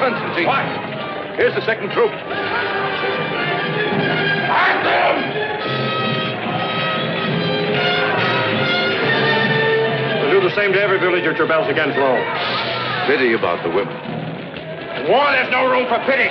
Constantine. What? Here's the second troop. Act them! We'll do the same to every village that rebels against Rome. Pity about the women. In war, there's no room for pity.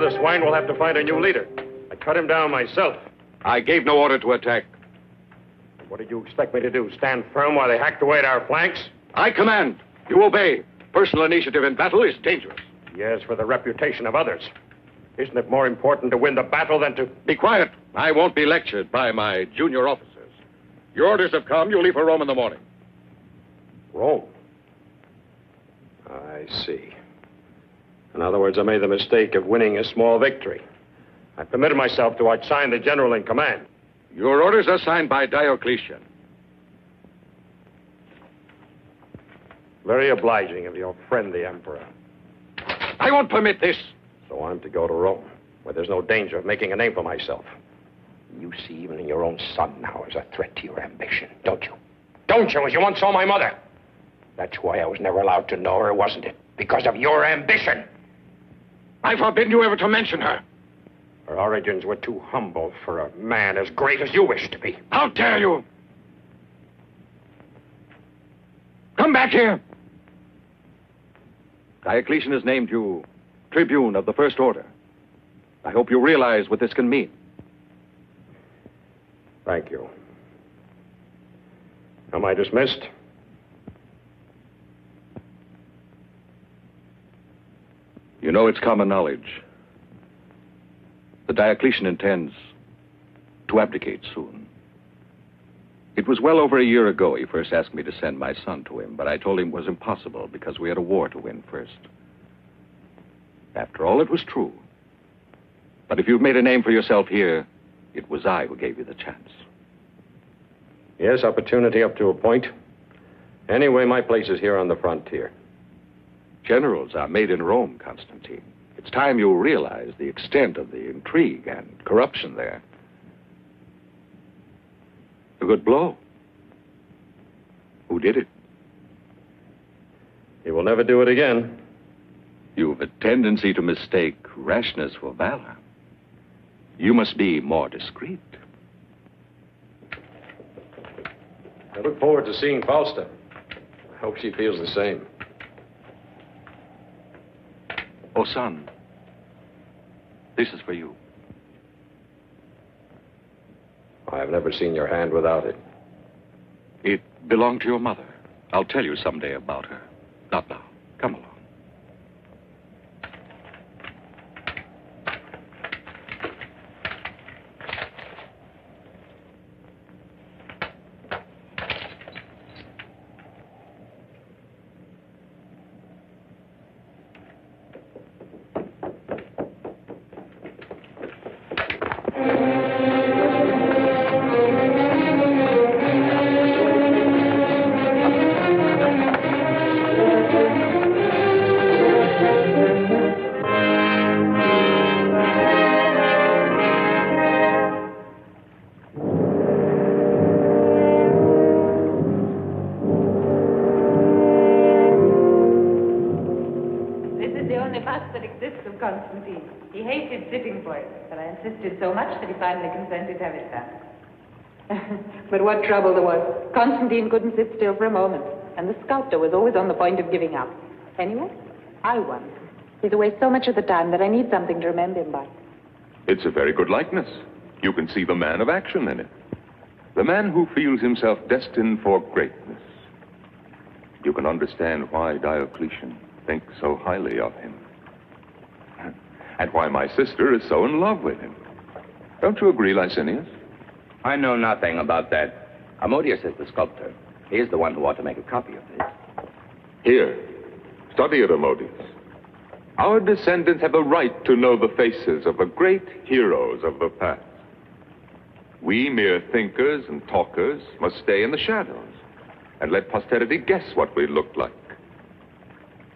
The swine will have to find a new leader. I cut him down myself. I gave no order to attack. What did you expect me to do? Stand firm while they hacked away at our flanks? I command. You obey. Personal initiative in battle is dangerous. Yes, for the reputation of others. Isn't it more important to win the battle than to... Be quiet. I won't be lectured by my junior officers. Your orders have come. You leave for Rome in the morning. Rome? I see. In other words, I made the mistake of winning a small victory. I permitted myself to outshine the general in command. Your orders are signed by Diocletian. Very obliging of your friend, the Emperor. I won't permit this. So I'm to go to Rome, where there's no danger of making a name for myself. You see even your own son now as a threat to your ambition, don't you? Don't you, as you once saw my mother? That's why I was never allowed to know her, wasn't it? Because of your ambition. I forbid you ever to mention her. Her origins were too humble for a man as great as you wish to be. How dare you? Come back here. Diocletian has named you Tribune of the First Order. I hope you realize what this can mean. Thank you. Am I dismissed? You know, it's common knowledge. The Diocletian intends to abdicate soon. It was well over a year ago he first asked me to send my son to him, but I told him it was impossible because we had a war to win first. After all, it was true. But if you've made a name for yourself here, it was I who gave you the chance. Yes, opportunity up to a point. Anyway, my place is here on the frontier. Generals are made in Rome, Constantine. It's time you realize the extent of the intrigue and corruption there. A good blow. Who did it? He will never do it again. You've a tendency to mistake rashness for valor. You must be more discreet. I look forward to seeing Fausta. I hope she feels the same. Oh, son, this is for you. I've never seen your hand without it. It belonged to your mother. I'll tell you someday about her. Not now. Come along. Constantine. He hated sitting for it, but I insisted so much that he finally consented to have it done. But what trouble there was. Constantine couldn't sit still for a moment, and the sculptor was always on the point of giving up. Anyway, I won. He's away so much of the time that I need something to remember him by. It's a very good likeness. You can see the man of action in it. The man who feels himself destined for greatness. You can understand why Diocletian thinks so highly of him. and why my sister is so in love with him. Don't you agree, Licinius? I know nothing about that. Ammonius is the sculptor. He is the one who ought to make a copy of this. Here, study it, Ammonius. Our descendants have a right to know the faces of the great heroes of the past. We mere thinkers and talkers must stay in the shadows and let posterity guess what we looked like.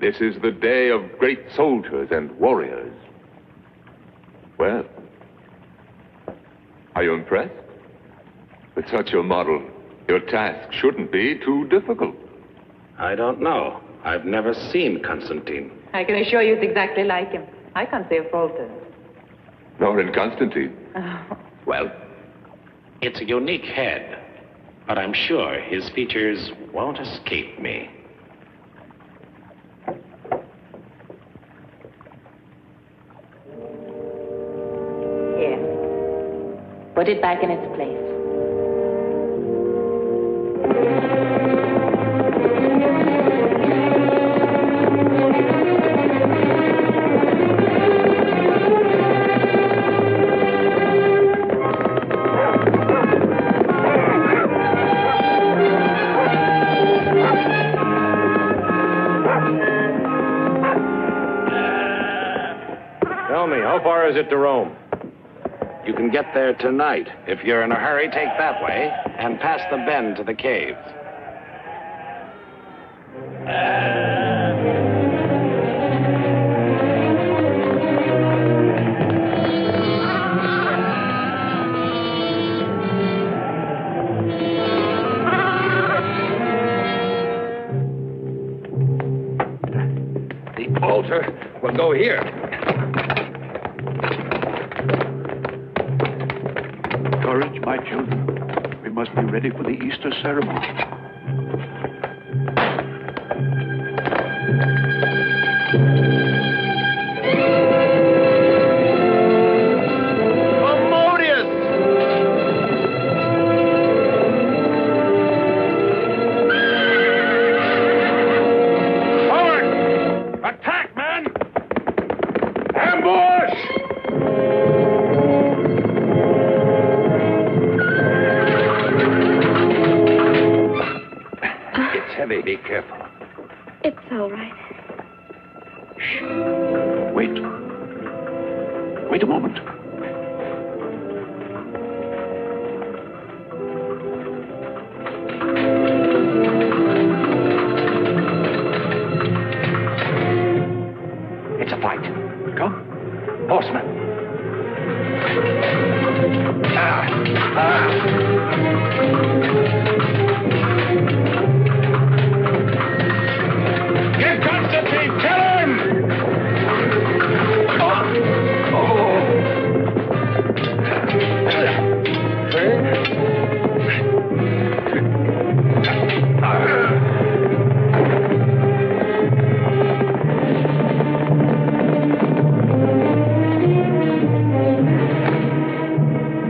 This is the day of great soldiers and warriors. Well, are you impressed? With such a model, your task shouldn't be too difficult. I don't know. I've never seen Constantine. I can assure you it's exactly like him. I can't say a fault in it. Nor in Constantine. Well, it's a unique head, but I'm sure his features won't escape me. Here. Put it back in its place. Tell me, how far is it to Rome? You can get there tonight. If you're in a hurry, take that way and pass the bend to the caves. The altar will go here. Courage, my children. We must be ready for the Easter ceremony. Be careful. It's all right. Shh. Wait. Wait a moment. It's a fight. Come. Horsemen. Get Constantine! Kill him!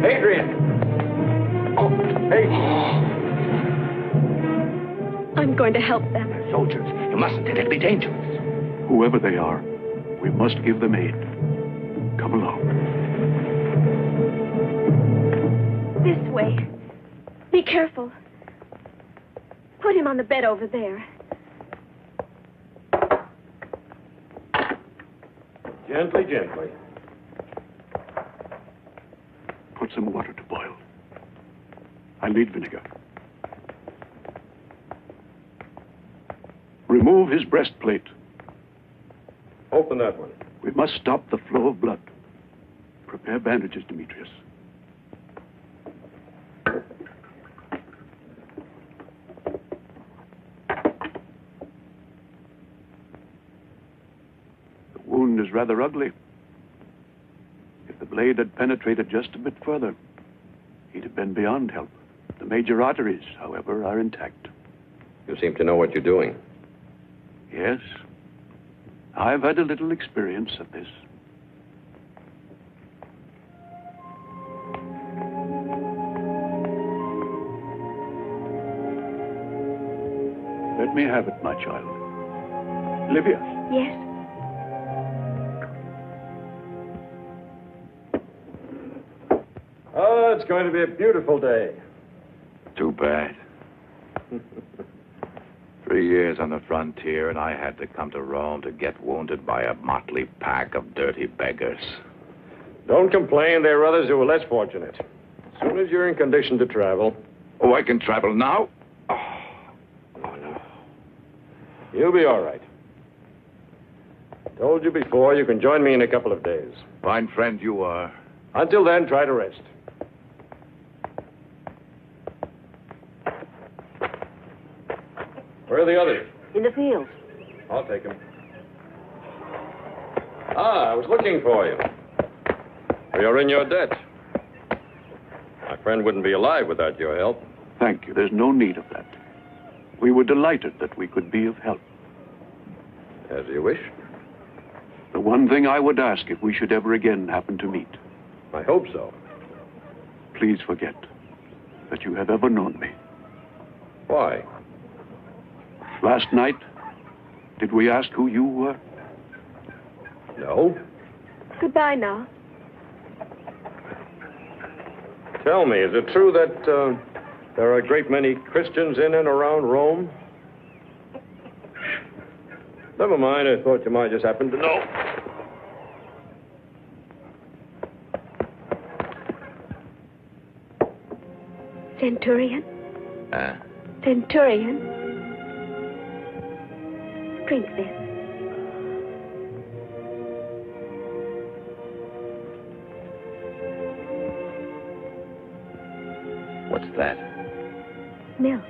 Adrian! Oh, hey! I'm going to help them. Soldiers, you mustn't. It'll be dangerous. Whoever they are, we must give them aid. Come along. This way. Be careful. Put him on the bed over there. Gently, gently. Put some water to boil. I'll need vinegar. Remove his breastplate. Open that one. We must stop the flow of blood. Prepare bandages, Demetrius. The wound is rather ugly. If the blade had penetrated just a bit further, he'd have been beyond help. The major arteries, however, are intact. You seem to know what you're doing. Yes. I've had a little experience of this. Let me have it, my child. Livia. Yes? it's going to be a beautiful day. Too bad. 3 years on the frontier, and I had to come to Rome to get wounded by a motley pack of dirty beggars. Don't complain. There are others who are less fortunate. As soon as you're in condition to travel. Oh, I can travel now? Oh, no. You'll be all right. Told you before, you can join me in a couple of days. Fine friend you are. Until then, try to rest. Where are the others? In the fields. I'll take them. I was looking for you. We are in your debt. My friend wouldn't be alive without your help. Thank you. There's no need of that. We were delighted that we could be of help. As you wish. The one thing I would ask if we should ever again happen to meet, I hope so. please forget that you have ever known me. Why? Last night, did we ask who you were? No. Goodbye now. Tell me, is it true that there are a great many Christians in and around Rome? Never mind, I thought you might just happen to know. Centurion? Huh? Centurion? Drink this. What's that? Milk.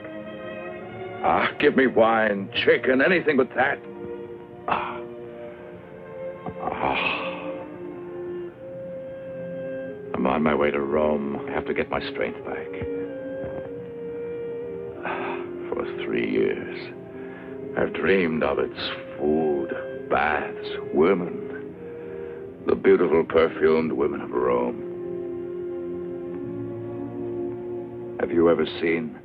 Give me wine, chicken, anything but that. I'm on my way to Rome. I have to get my strength back. For 3 years, I've dreamed of its food, baths, women. The beautiful, perfumed women of Rome. Have you ever seen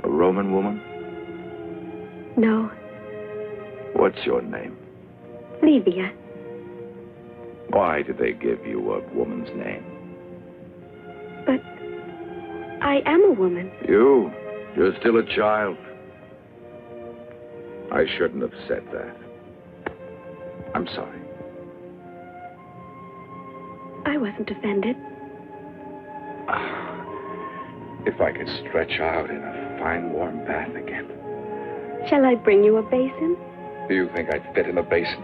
a Roman woman? No. What's your name? Livia. Why did they give you a woman's name? But I am a woman. You're still a child. I shouldn't have said that. I'm sorry. I wasn't offended. If I could stretch out in a fine warm bath again. Shall I bring you a basin? Do you think I'd fit in a basin?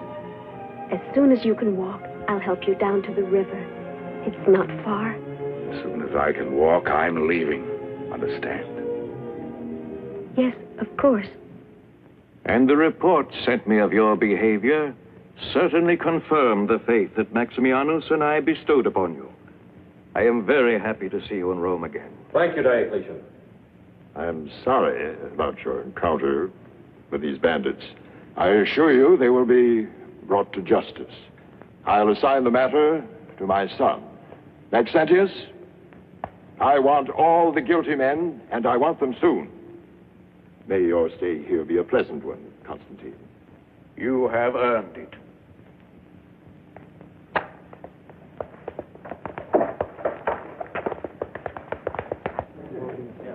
As soon as you can walk, I'll help you down to the river. It's not far. As soon as I can walk, I'm leaving. Understand? Yes, of course. And the report sent me of your behavior certainly confirmed the faith that Maximianus and I bestowed upon you. I am very happy to see you in Rome again. Thank you, Diocletian. I'm sorry about your encounter with these bandits. I assure you they will be brought to justice. I'll assign the matter to my son. Maxentius, I want all the guilty men, and I want them soon. May your stay here be a pleasant one, Constantine. You have earned it.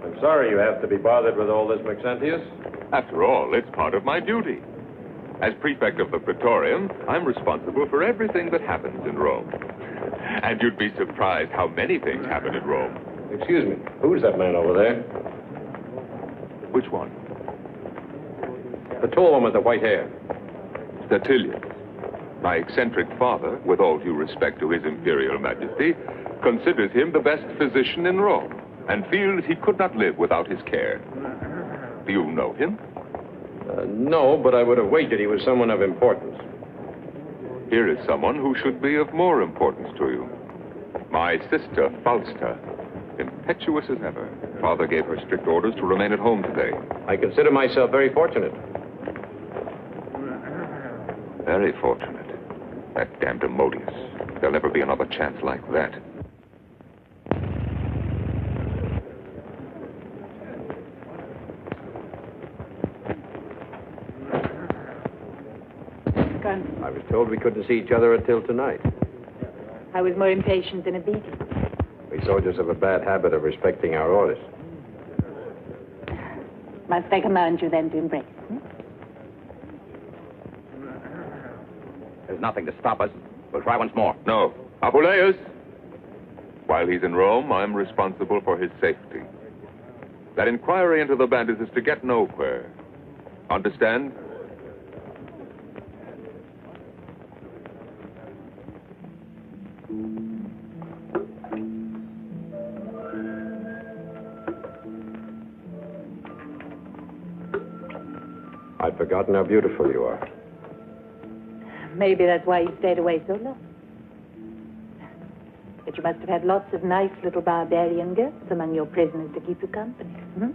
I'm sorry you have to be bothered with all this, Maxentius. After all, it's part of my duty. As prefect of the Praetorium, I'm responsible for everything that happens in Rome. And you'd be surprised how many things happen in Rome. Excuse me, who's that man over there? Which one? The tall one with the white hair. Statilius. My eccentric father, with all due respect to his imperial majesty, considers him the best physician in Rome and feels he could not live without his care. Do you know him? No, but I would have wagered he was someone of importance. Here is someone who should be of more importance to you. My sister, Fausta. Impetuous as ever. Father gave her strict orders to remain at home today. I consider myself very fortunate. Very fortunate. That damned Immodius. There'll never be another chance like that. I was told we couldn't see each other until tonight. I was more impatient than a beating. We soldiers have a bad habit of respecting our orders. Must I command you then to embrace? There's nothing to stop us. We'll try once more. No. Apuleius! While he's in Rome, I'm responsible for his safety. That inquiry into the bandits is to get nowhere. Understand? I'd forgotten how beautiful you are. Maybe that's why you stayed away so long. But you must have had lots of nice little barbarian girls among your prisoners to keep you company. Hmm?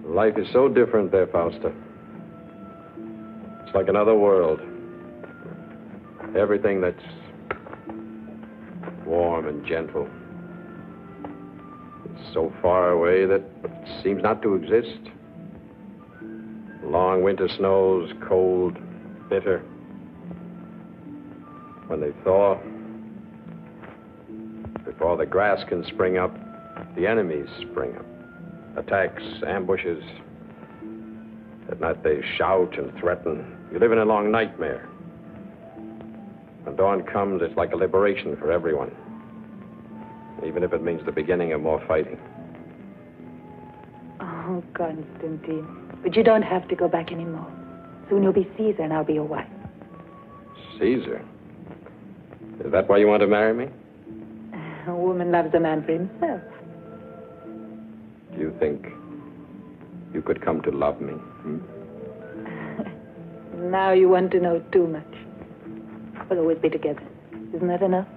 Life is so different there, Fausta. It's like another world. Everything that's warm and gentle. It's so far away that it seems not to exist. Long winter snows, cold, bitter. When they thaw, before the grass can spring up, the enemies spring up. Attacks, ambushes. At night they shout and threaten. You live in a long nightmare. When dawn comes, it's like a liberation for everyone. Even if it means the beginning of more fighting. Oh, Constantine. But you don't have to go back anymore. Soon you'll be Caesar and I'll be your wife. Caesar? Is that why you want to marry me? A woman loves a man for himself. Do you think you could come to love me? Now you want to know too much. We'll always be together. Isn't that enough?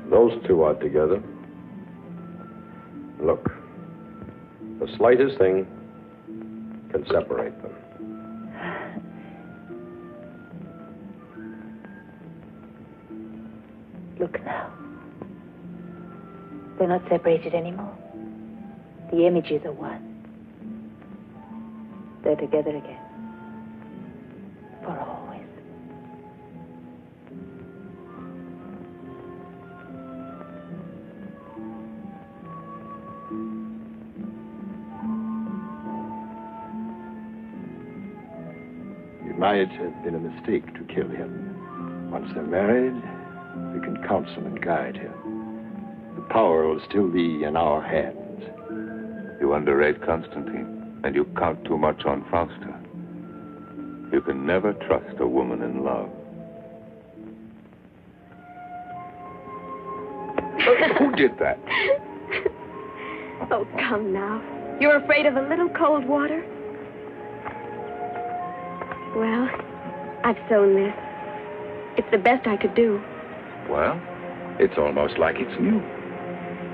Those two are together. Look, the slightest thing can separate them. Look now. They're not separated anymore. The images are one. They're together again. For always. It might have been a mistake to kill him. Once they're married, we can counsel and guide him. The power will still be in our hands. You underrate Constantine, and you count too much on Fausta. You can never trust a woman in love. Who did that? Oh, come now. You're afraid of a little cold water? Well, I've sewn this. It's the best I could do. Well, it's almost like it's new.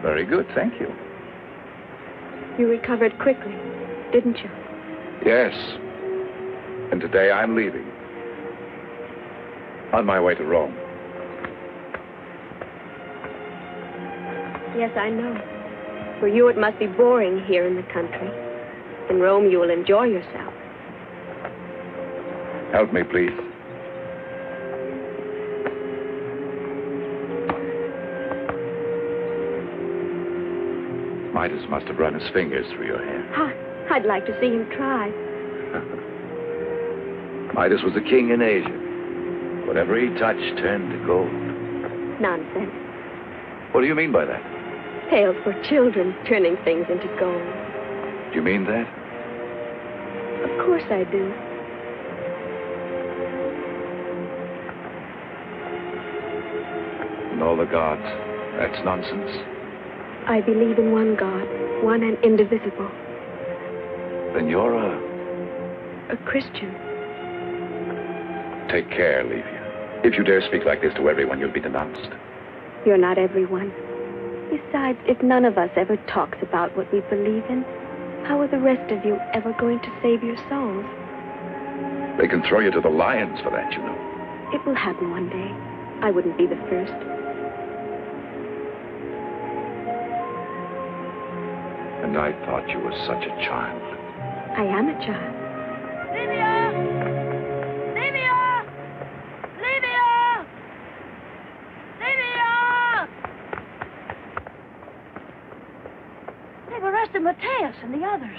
Very good, thank you. You recovered quickly, didn't you? Yes. And today I'm leaving. On my way to Rome. Yes, I know. For you, it must be boring here in the country. In Rome, you will enjoy yourself. Help me, please. Midas must have run his fingers through your hair. I'd like to see him try. Midas was a king in Asia. Whatever he touched turned to gold. Nonsense. What do you mean by that? Tales for children, turning things into gold. Do you mean that? Of course I do. And all the gods. That's nonsense. I believe in one God, one and indivisible. Then you're a Christian. Take care, Livia. If you dare speak like this to everyone, you'll be denounced. You're not everyone. Besides, if none of us ever talks about what we believe in, how are the rest of you ever going to save your souls? They can throw you to the lions for that, you know. It will happen one day. I wouldn't be the first. And I thought you were such a child. I am a child. Livia! Livia! Livia! Mr. Mateus and the others.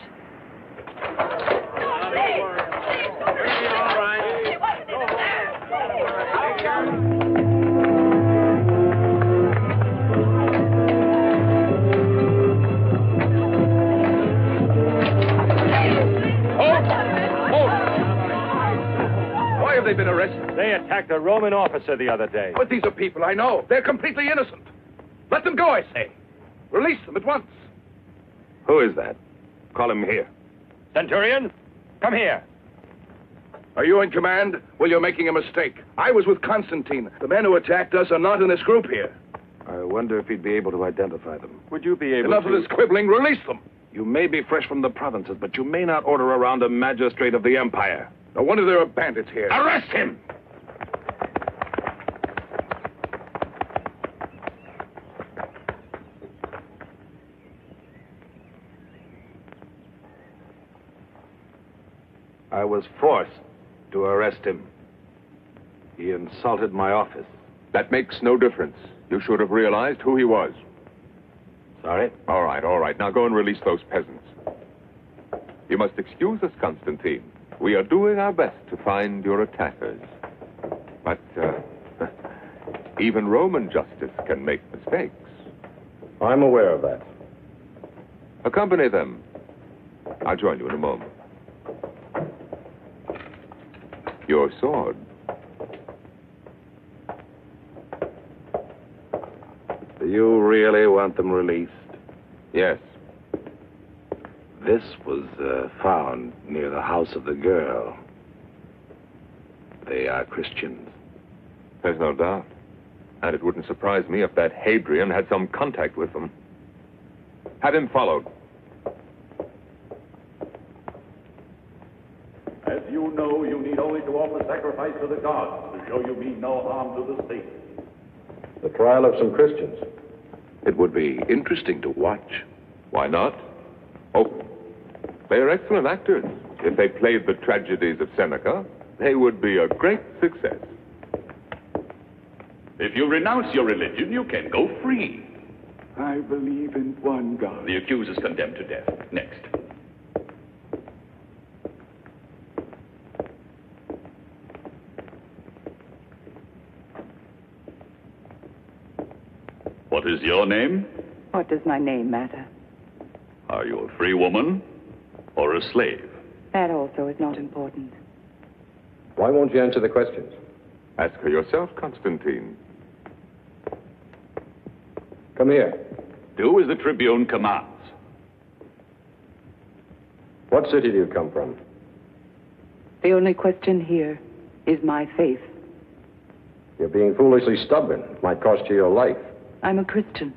Why have they been arrested? They attacked a Roman officer the other day. But these are people I know. They're completely innocent. Let them go, I say. Release them at once. Who is that? Call him here. Centurion, come here. Are you in command? Well, you're making a mistake. I was with Constantine. The men who attacked us are not in this group here. I wonder if he'd be able to identify them. Would you be able Enough to... of this quibbling. Release them. You may be fresh from the provinces, but you may not order around a magistrate of the empire. No wonder there are bandits here. Arrest him! I was forced to arrest him. He insulted my office. That makes no difference. You should have realized who he was. Sorry? All right. Now go and release those peasants. You must excuse us, Constantine. We are doing our best to find your attackers. But even Roman justice can make mistakes. I'm aware of that. Accompany them. I'll join you in a moment. Your sword. Do you really want them released? Yes. This was found near the house of the girl. They are Christians. There's no doubt. And it wouldn't surprise me if that Hadrian had some contact with them. Have him followed. As you know, you need only to offer sacrifice to the gods to show you mean no harm to the state. The trial of some Christians. It would be interesting to watch. Why not? Oh, they are excellent actors. If they played the tragedies of Seneca, they would be a great success. If you renounce your religion, you can go free. I believe in one God. The accused is condemned to death. Next. What is your name? What does my name matter? Are you a free woman or a slave? That also is not important. Why won't you answer the questions? Ask her yourself, Constantine. Come here. Do as the Tribune commands. What city do you come from? The only question here is my faith. You're being foolishly stubborn. It might cost you your life. I'm a Christian.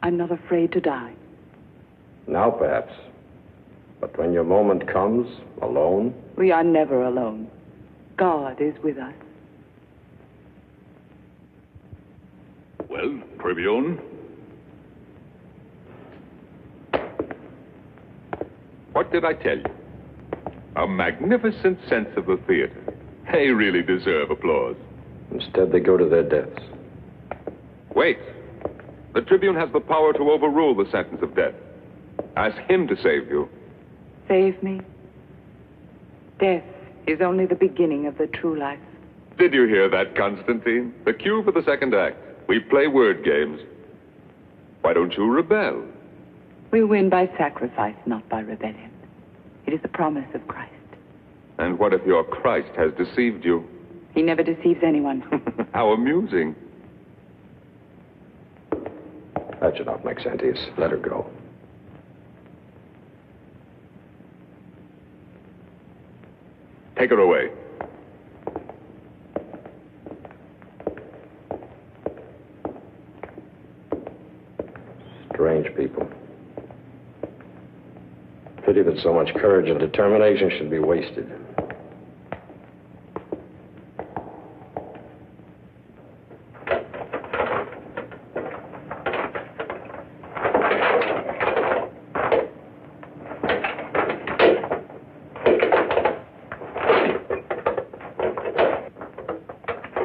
I'm not afraid to die. Now, perhaps. But when your moment comes, alone... We are never alone. God is with us. Well, Tribune? What did I tell you? A magnificent sense of the theater. They really deserve applause. Instead, they go to their deaths. Wait. The Tribune has the power to overrule the sentence of death. Ask him to save you. Save me? Death is only the beginning of the true life. Did you hear that, Constantine? The cue for the second act. We play word games. Why don't you rebel? We win by sacrifice, not by rebellion. It is the promise of Christ. And what if your Christ has deceived you? He never deceives anyone. How amusing. That's enough, Maxentius. Let her go. Take her away. Strange people. Pity that so much courage and determination should be wasted.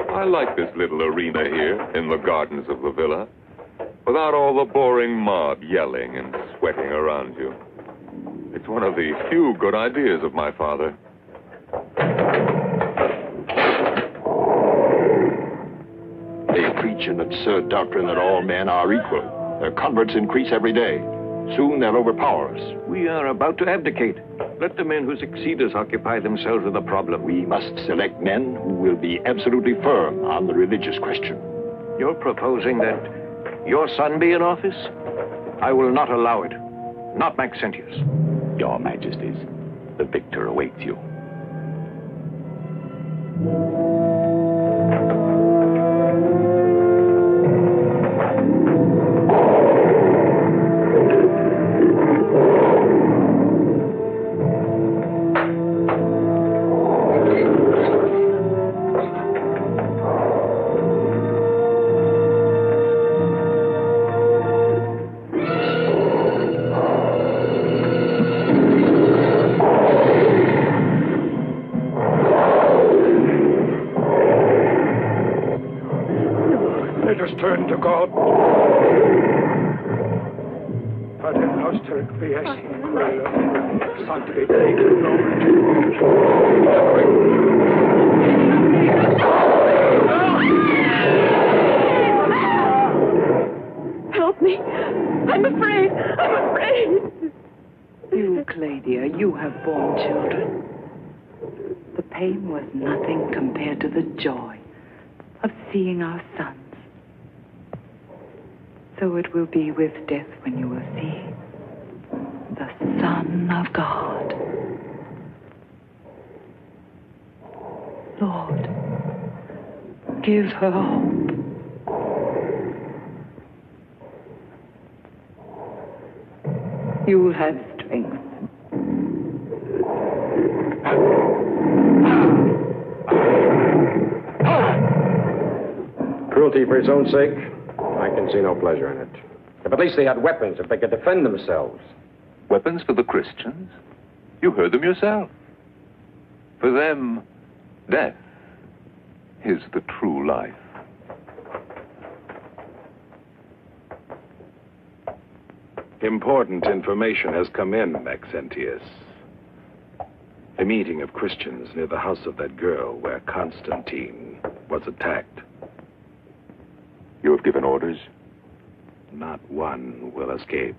I like this little arena here in the gardens of the villa, without all the boring mob yelling and sweating around you. It's one of the few good ideas of my father. They preach an absurd doctrine that all men are equal. Their converts increase every day. Soon they'll overpower us. We are about to abdicate. Let the men who succeed us occupy themselves with the problem. We must select men who will be absolutely firm on the religious question. You're proposing that your son be in office? I will not allow it. Not Maxentius. Your Majesties, the victor awaits you. Turn to God. Pater noster qui es in cielo, sanctificetur Help me. I'm afraid. I'm afraid. You, Claudia, you have borne children. The pain was nothing compared to the joy of seeing our sons. So it will be with death when you will see the Son of God. Lord, give her hope. You'll have strength. Cruelty for its own sake? I can see no pleasure in it. If at least they had weapons, if they could defend themselves. Weapons for the Christians? You heard them yourself. For them, death is the true life. Important information has come in, Maxentius. A meeting of Christians near the house of that girl where Constantine was attacked. You have given orders? Not one will escape.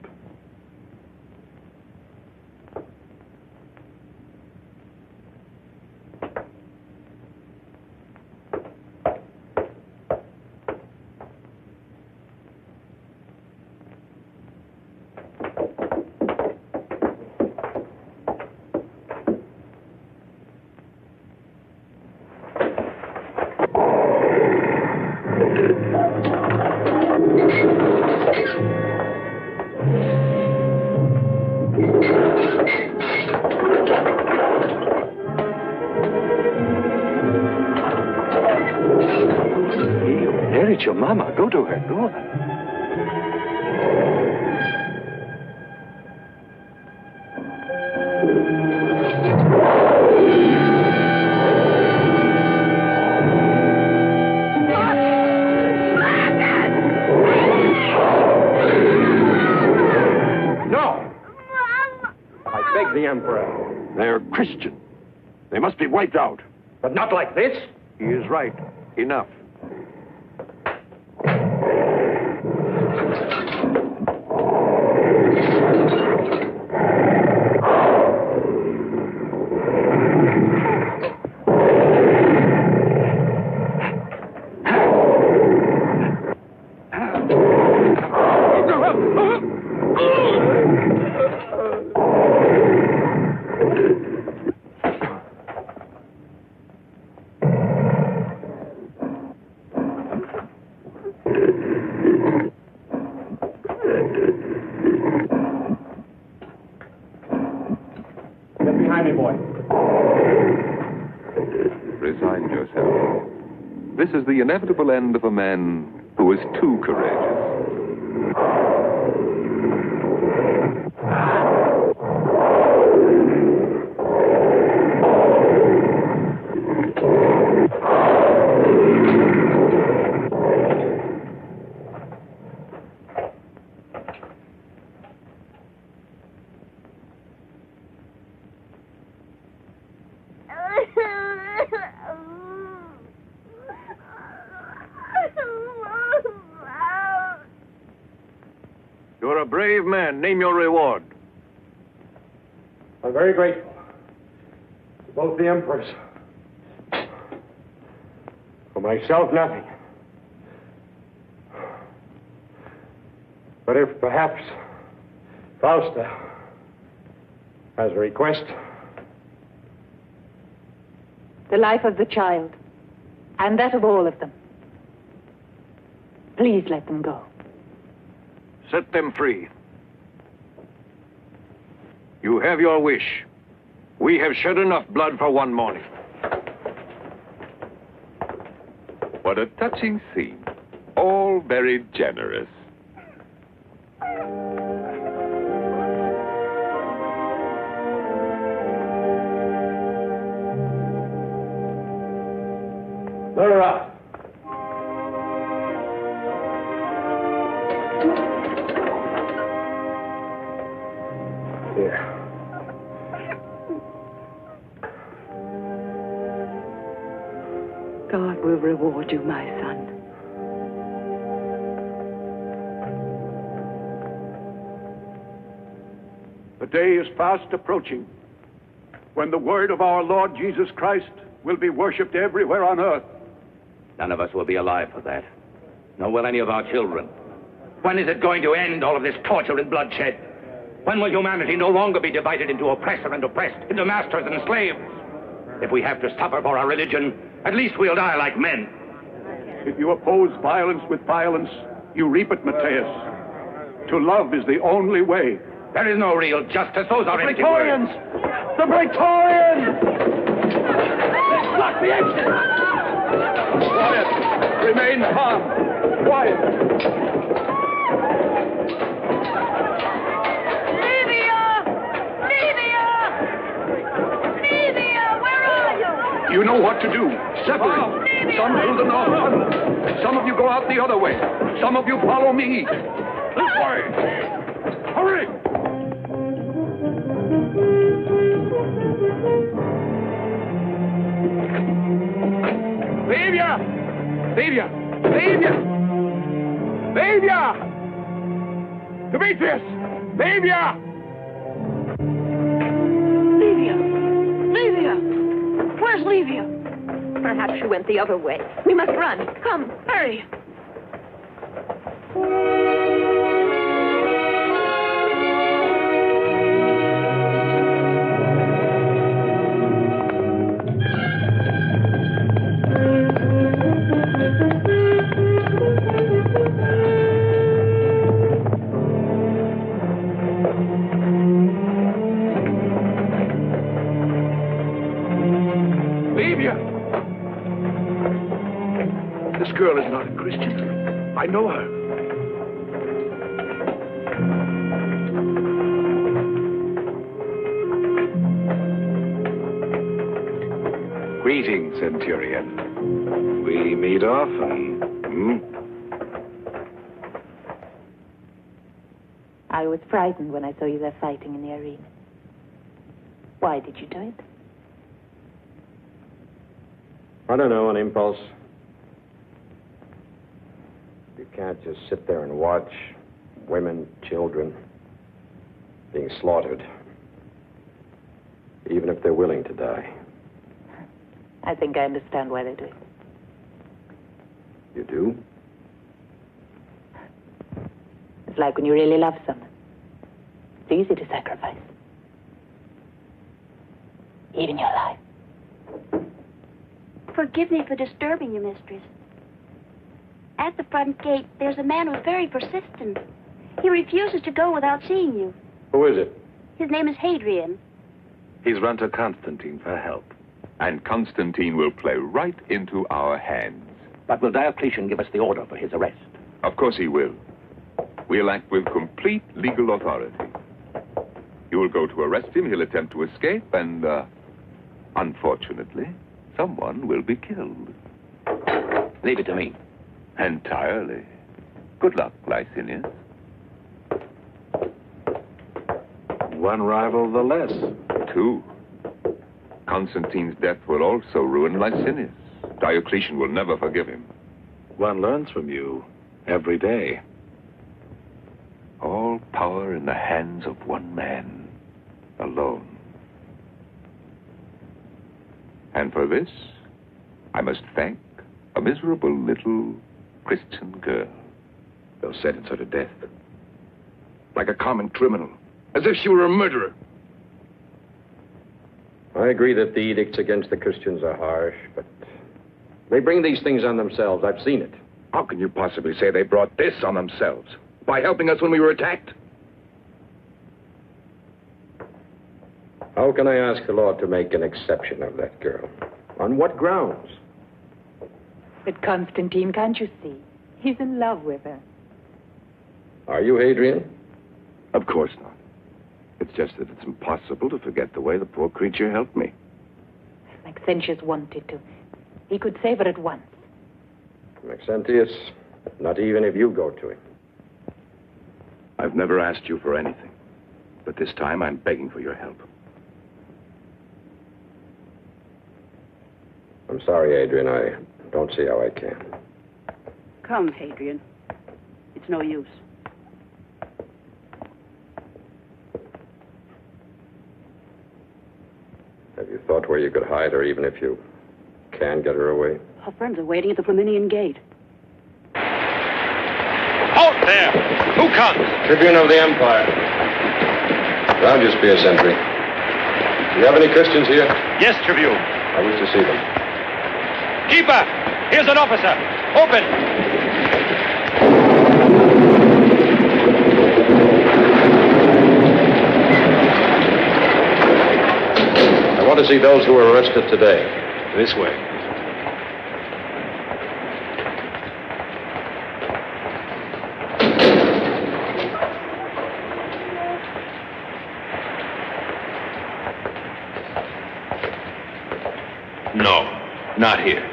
There is your mama. Go to her. Go on. No! I beg the Emperor. They're Christian. They must be wiped out. But not like this. He is right. Enough. Get behind me, boy. Resign yourself. This is the inevitable end of a man who is too courageous. You're a brave man. Name your reward. I'm very grateful to both the emperors. For myself, nothing. But if perhaps Fausta has a request. The life of the child, and that of all of them. Please let them go. Set them free. You have your wish. We have shed enough blood for one morning. What a touching scene. All very generous. Let her out. Here. God will reward you, my son. The day is fast approaching when the word of our Lord Jesus Christ will be worshipped everywhere on earth. None of us will be alive for that. Nor will any of our children. When is it going to end, all of this torture and bloodshed? When will humanity no longer be divided into oppressor and oppressed, into masters and slaves? If we have to suffer for our religion, at least we'll die like men. If you oppose violence with violence, you reap it, Matthias. To love is the only way. There is no real justice. Those are empty Praetorians! words. The Praetorians! Block the exit! Quiet! Remain calm! Quiet! You know what to do. Separate. Some through the north tunnel. Some of you go out the other way. Some of you follow me. This way. Hurry! Livia! Livia! Livia! Livia! Demetrius! Livia! Where's Livia? Perhaps she went the other way. We must run. Come, hurry. This girl is not a Christian. I know her. Greetings, Centurion. We meet often. I was frightened when I saw you there fighting in the arena. Why did you do it? I don't know, an impulse. You can't just sit there and watch women, children being slaughtered, even if they're willing to die. I think I understand why they do it. You do? It's like when you really love someone. It's easy to sacrifice. Even your life. Forgive me for disturbing you, mistress. At the front gate, there's a man who's very persistent. He refuses to go without seeing you. Who is it? His name is Hadrian. He's run to Constantine for help. And Constantine will play right into our hands. But will Diocletian give us the order for his arrest? Of course he will. We'll act with complete legal authority. You will go to arrest him, he'll attempt to escape, and, unfortunately, someone will be killed. Leave it to me. Entirely. Good luck, Licinius. One rival the less. Two. Constantine's death will also ruin Licinius. Diocletian will never forgive him. One learns from you every day. All all power in the hands of one man, alone. And for this, I must thank a miserable little Christian girl. They'll sentence her to death. Like a common criminal. As if she were a murderer. I agree that the edicts against the Christians are harsh, but they bring these things on themselves. I've seen it. How can you possibly say they brought this on themselves? By helping us when we were attacked? How can I ask the law to make an exception of that girl? On what grounds? But Constantine, can't you see? He's in love with her. Are you, Hadrian? Of course not. It's just that it's impossible to forget the way the poor creature helped me. Maxentius wanted to. He could save her at once. Maxentius, not even if you go to him. I've never asked you for anything. But this time I'm begging for your help. I'm sorry, Adrian. I don't see how I can. Come, Hadrian. It's no use. Have you thought where you could hide her, even if you can get her away? Our friends are waiting at the Flaminian Gate. Halt there! Who comes? Tribune of the Empire. I'll just be a sentry. Do you have any Christians here? Yes, Tribune. I wish to see them. Keeper! Here's an officer! Open! I want to see those who were arrested today. This way. No, not here.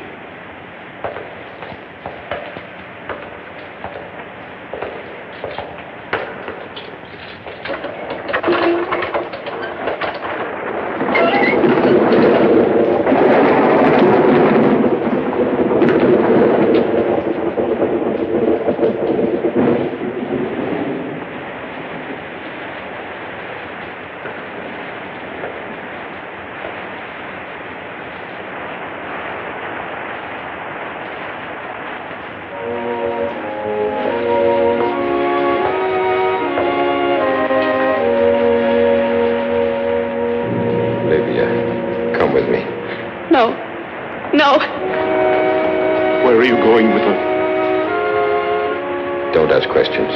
No. Where are you going with her? Don't ask questions.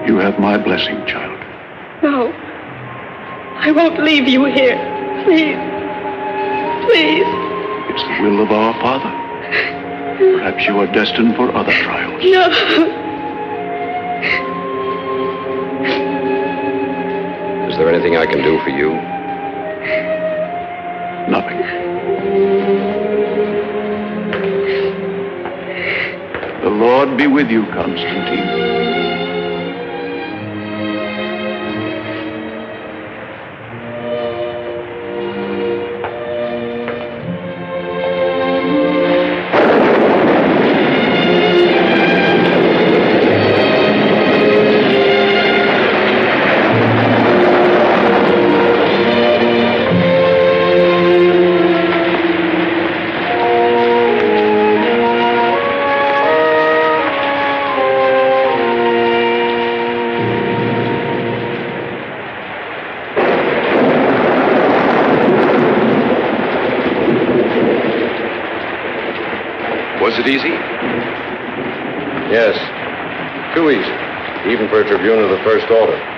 You have my blessing, child. No. I won't leave you here. Please. Please. It's the will of our Father. Perhaps you are destined for other trials. No. Is there anything I can do for you? Nothing. The Lord be with you, Constantine. Was it easy? Yes. Too easy. Even for a tribune of the first order.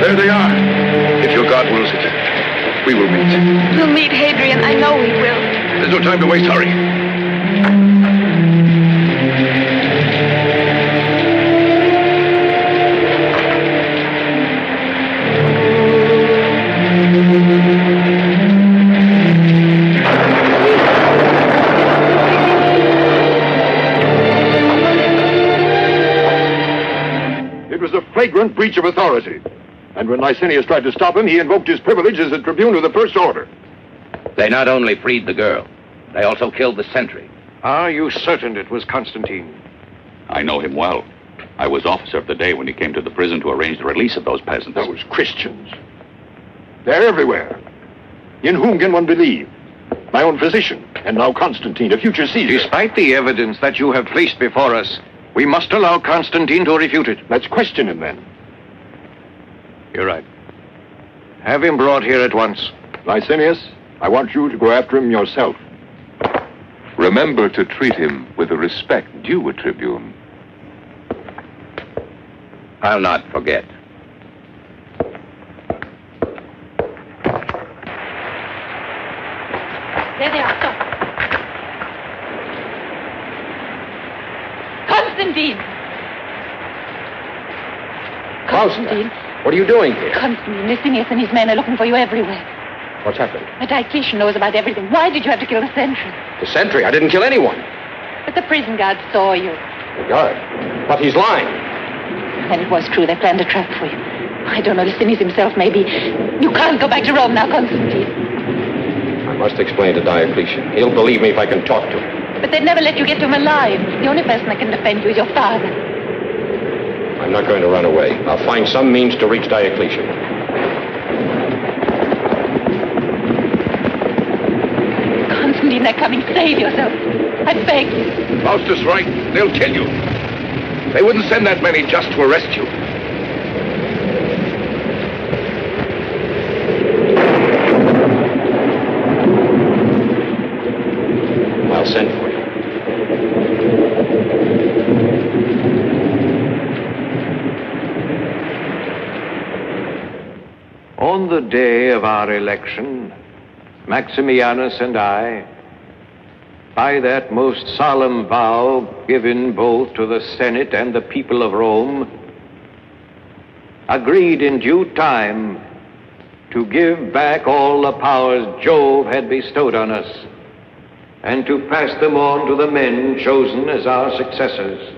There they are. If your God wills it, we will meet. We'll meet Hadrian. I know we will. There's no time to waste. Hurry. flagrant breach of authority. And when Licinius tried to stop him, he invoked his privilege as a tribune of the First Order. They not only freed the girl, they also killed the sentry. Are you certain it was Constantine? I know him well. I was officer of the day when he came to the prison to arrange the release of those peasants. Those Christians. They're everywhere. In whom can one believe? My own physician, and now Constantine, a future Caesar. Despite the evidence that you have placed before us, we must allow Constantine to refute it. Let's question him, then. You're right. Have him brought here at once. Licinius, I want you to go after him yourself. Remember to treat him with the respect due a tribune. I'll not forget. There they are. Stop. Constantine! Constantine! What are you doing here? Constantine, Licinius and his men are looking for you everywhere. What's happened? The Diocletian knows about everything. Why did you have to kill the sentry? The sentry? I didn't kill anyone. But the prison guard saw you. The guard? But he's lying. Then it was true. They planned a trap for you. I don't know, Licinius himself, maybe. You can't go back to Rome now, Constantine. I must explain to Diocletian. He'll believe me if I can talk to him. But they'd never let you get to him alive. The only person that can defend you is your father. I'm not going to run away. I'll find some means to reach Diocletian. Constantine, they're coming. Save yourself. I beg you. Faustus right. They'll kill you. They wouldn't send that many just to arrest you. I'll send for you. On the day of our election, Maximianus and I, by that most solemn vow given both to the Senate and the people of Rome, agreed in due time to give back all the powers Jove had bestowed on us and to pass them on to the men chosen as our successors,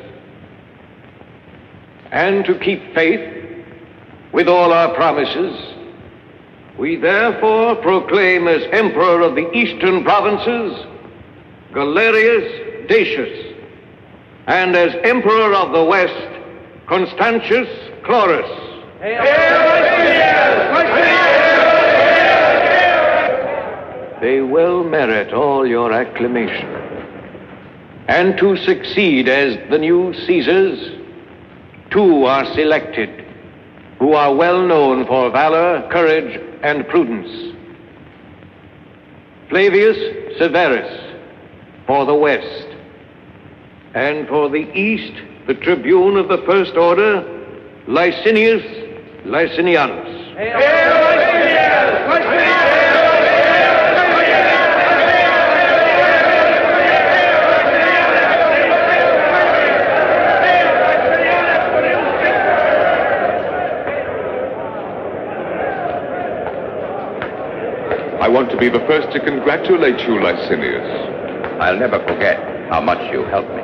and to keep faith with all our promises. We therefore proclaim as Emperor of the Eastern Provinces Galerius Decius, and as Emperor of the West Constantius Chlorus. They well merit all your acclamation. And to succeed as the new Caesars, two are selected, who are well known for valor, courage, and prudence. Flavius Severus for the West, and for the East, the tribune of the First Order, Licinius Licinianus. I want to be the first to congratulate you, Licinius. I'll never forget how much you helped me.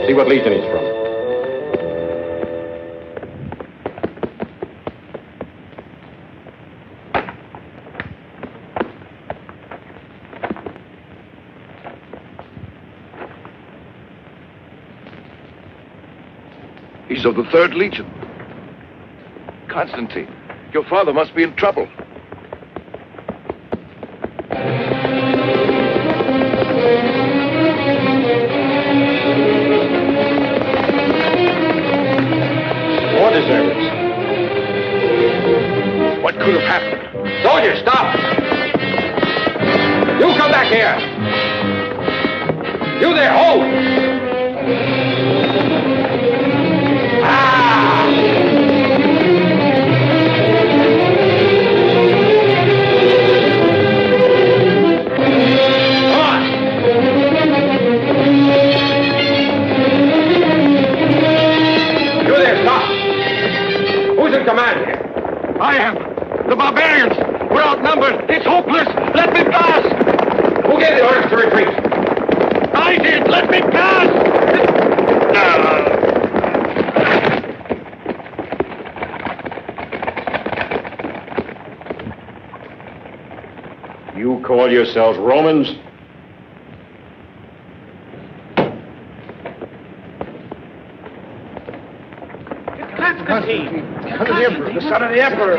See what legion he's from. He's of the 3rd Legion. Constantine, your father must be in trouble. War deserters. What could have happened? Soldiers, stop! You come back here! You there, hold! gave the orders to retreat? I did! Let me pass! You call yourselves Romans? Constantine! Come to the Emperor, the son of the Emperor!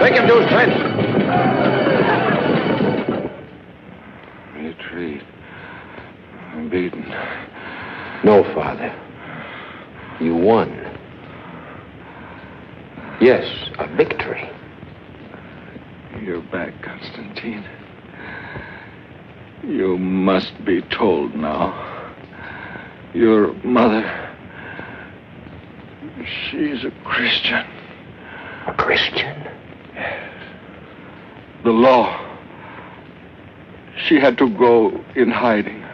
Take him to his tent. Retreat. I'm beaten. No, Father. You won. Yes, a victory. You're back, Constantine. You must be told now. Your mother, she's a Christian. A Christian? Yes. The law. She had to go in hiding.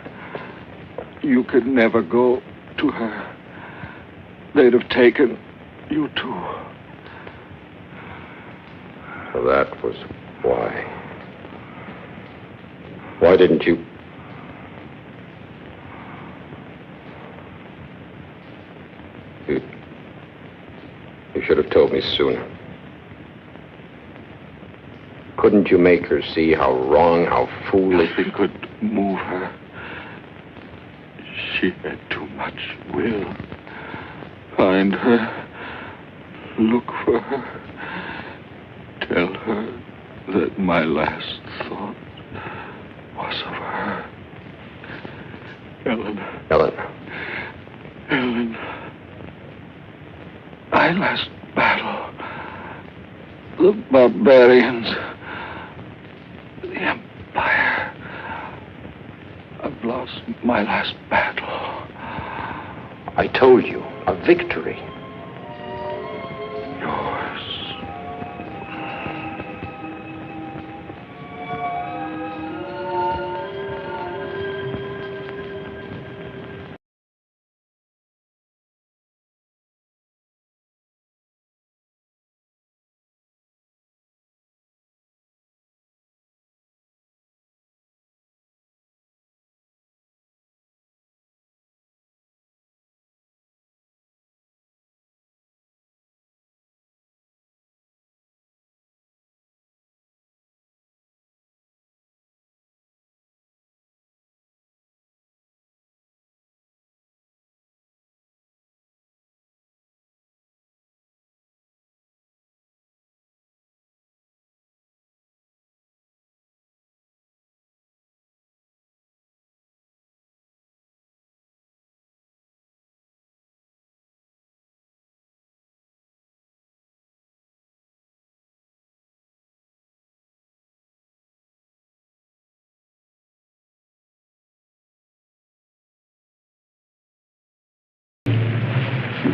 You could never go to her. They'd have taken you too. So that was why. Why didn't you? You should have told me sooner. Couldn't you make her see how wrong, how foolish? Nothing could move her. She had too much will. Find her. Look for her. Tell her that my last thought was of her. Ellen. Ellen. Ellen. My last battle. The barbarians. The Empire. I've lost my last battle. I told you, a victory.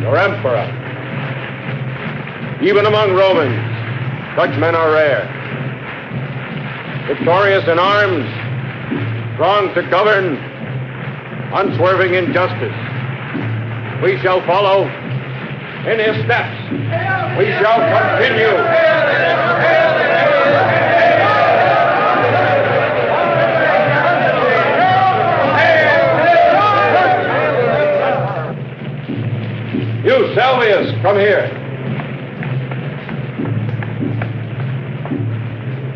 your emperor. Even among Romans, such men are rare. Victorious in arms, strong to govern, unswerving in justice. We shall follow in his steps. We shall continue. You, Salvius, come here.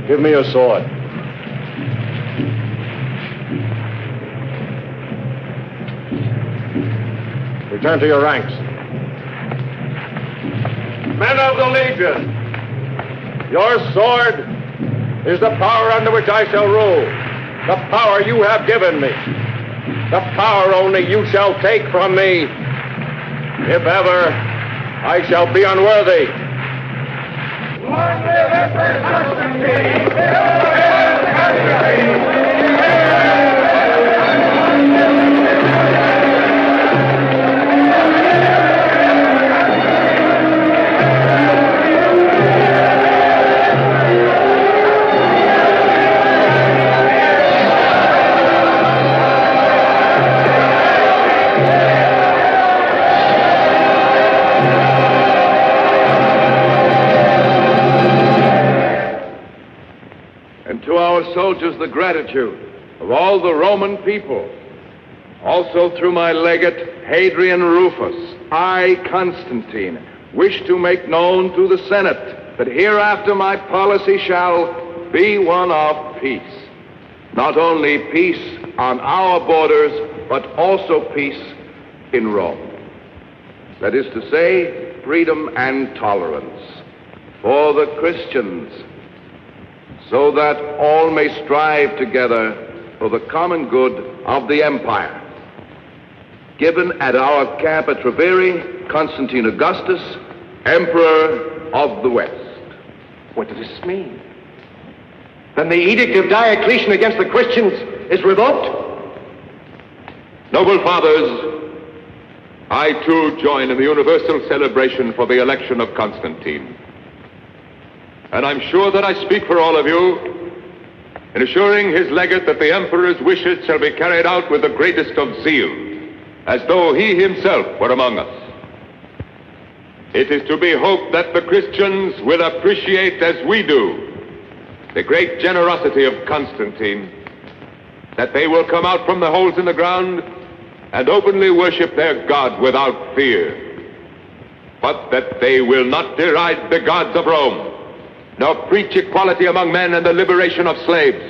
Give me your sword. Return to your ranks. Men of the Legion, your sword is the power under which I shall rule. The power you have given me. The power only you shall take from me if ever I shall be unworthy. To our soldiers, the gratitude of all the Roman people. Also through my legate, Hadrian Rufus, I, Constantine, wish to make known to the Senate that hereafter my policy shall be one of peace. Not only peace on our borders, but also peace in Rome. That is to say, freedom and tolerance for the Christians, so that all may strive together for the common good of the empire. Given at our camp at Treviri, Constantine Augustus, Emperor of the West. What does this mean? Then the edict of Diocletian against the Christians is revoked? Noble fathers, I too join in the universal celebration for the election of Constantine. And I'm sure that I speak for all of you in assuring his legate that the emperor's wishes shall be carried out with the greatest of zeal, as though he himself were among us. It is to be hoped that the Christians will appreciate as we do the great generosity of Constantine, that they will come out from the holes in the ground and openly worship their God without fear, but that they will not deride the gods of Rome, nor preach equality among men and the liberation of slaves,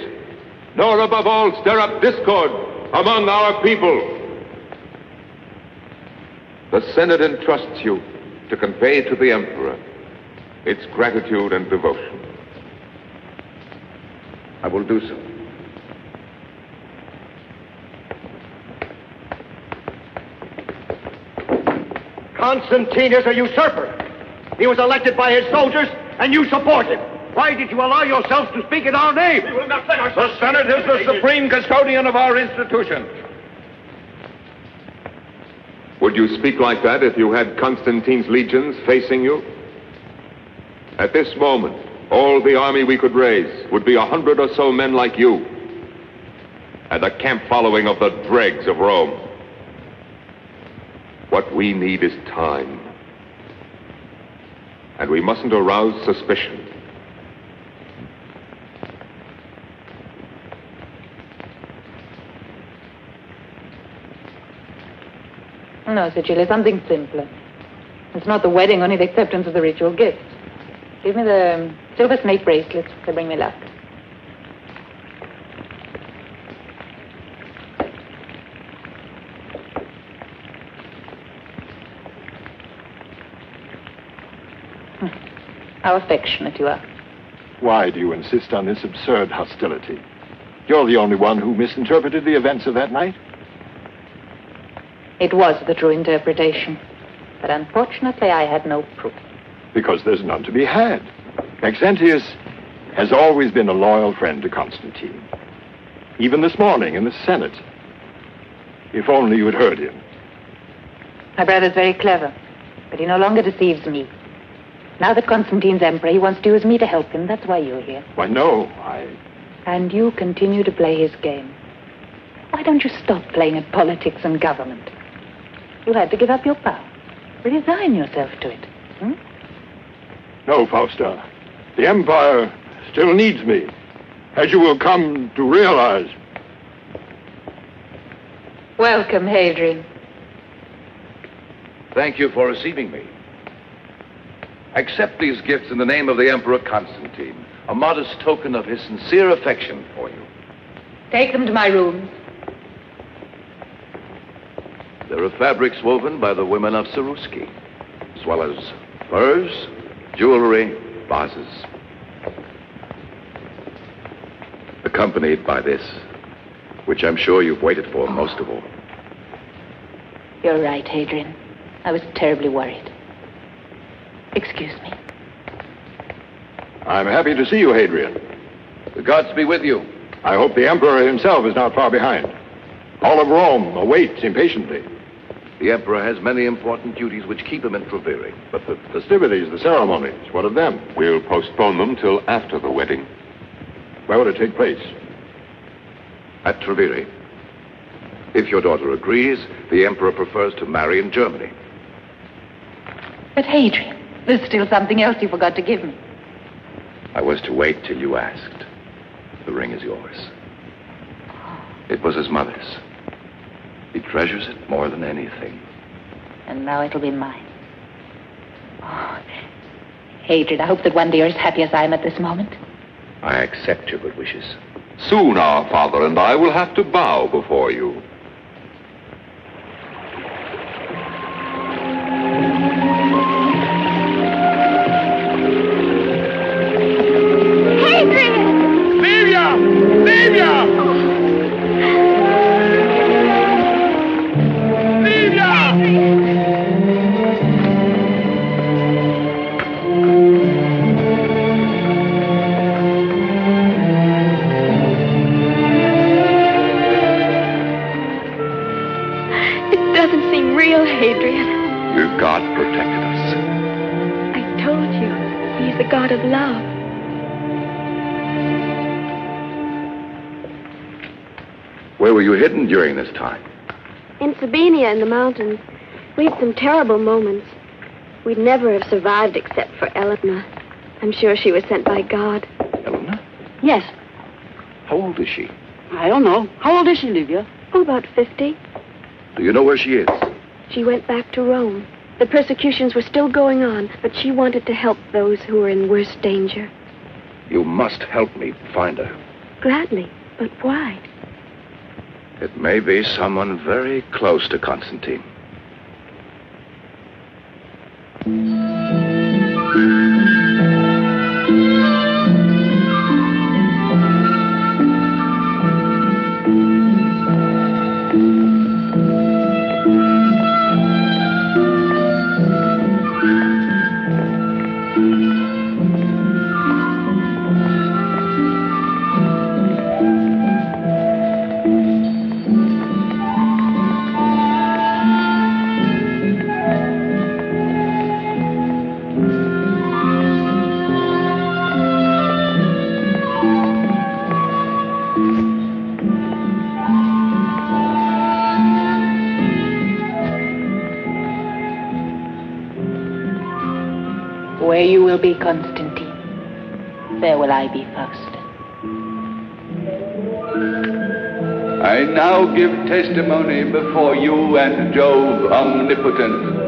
nor above all stir up discord among our people. The Senate entrusts you to convey to the Emperor its gratitude and devotion. I will do so. Constantine is a usurper. He was elected by his soldiers, and you support him. Why did you allow yourselves to speak in our name? We will not let ourselves... The Senate is the supreme custodian of our institution. Would you speak like that if you had Constantine's legions facing you? At this moment, all the army we could raise would be 100 or so men like you, and a camp following of the dregs of Rome. What we need is time. And we mustn't arouse suspicion. No, Cecilia, something simpler. It's not the wedding, only the acceptance of the ritual gifts. Give me the silver snake bracelets. They bring me luck. How affectionate you are. Why do you insist on this absurd hostility? You're the only one who misinterpreted the events of that night. It was the true interpretation. But unfortunately, I had no proof. Because there's none to be had. Maxentius has always been a loyal friend to Constantine. Even this morning in the Senate. If only you had heard him. My brother's very clever. But he no longer deceives me. Now that Constantine's emperor, he wants to use me to help him. That's why you're here. Why, no, And you continue to play his game. Why don't you stop playing at politics and government? You had to give up your power. Resign yourself to it. No, Fausta. The Empire still needs me, as you will come to realize. Welcome, Hadrian. Thank you for receiving me. Accept these gifts in the name of the Emperor Constantine, a modest token of his sincere affection for you. Take them to my rooms. There are fabrics woven by the women of Saruski, as well as furs, jewelry, vases. Accompanied by this, which I'm sure you've waited for most of all. You're right, Hadrian. I was terribly worried. Excuse me. I'm happy to see you, Hadrian. The gods be with you. I hope the Emperor himself is not far behind. All of Rome awaits impatiently. The Emperor has many important duties which keep him in Treviri. But the festivities, the ceremonies, what of them? We'll postpone them till after the wedding. Where would it take place? At Treviri. If your daughter agrees, the Emperor prefers to marry in Germany. But Hadrian, there's still something else you forgot to give me. I was to wait till you asked. The ring is yours. It was his mother's. He treasures it more than anything. And now it'll be mine. Oh, Hadrian, I hope that one day you're as happy as I am at this moment. I accept your good wishes. Soon our father and I will have to bow before you. God of love. Where were you hidden during this time? In Sabina in the mountains. We had some terrible moments. We'd never have survived except for Eleanor. I'm sure she was sent by God. Eleanor? Yes. How old is she? I don't know. How old is she, Livia? Oh, about 50. Do you know where she is? She went back to Rome. The persecutions were still going on, but she wanted to help those who were in worse danger. You must help me find her. Gladly, but why? It may be someone very close to Constantine. Where you will be, Constantine, there will I be, Fausta. I now give testimony before you and Jove omnipotent.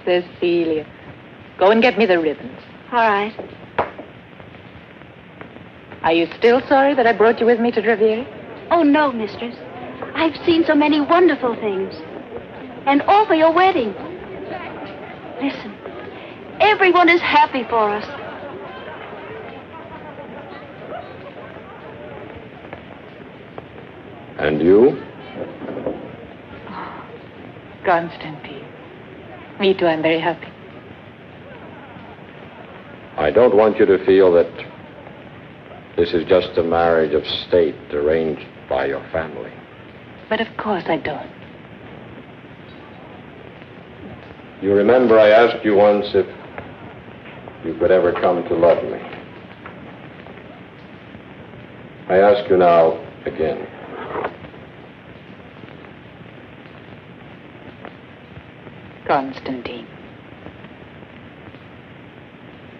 Cecilia. Go and get me the ribbons. All right. Are you still sorry that I brought you with me to Treviri? Oh, no, mistress. I've seen so many wonderful things. And all for your wedding. Listen. Everyone is happy for us. And you? Oh, Constantine. Me too, I'm very happy. I don't want you to feel that this is just a marriage of state arranged by your family. But of course I don't. You remember I asked you once if you could ever come to love me. I ask you now again. Constantine.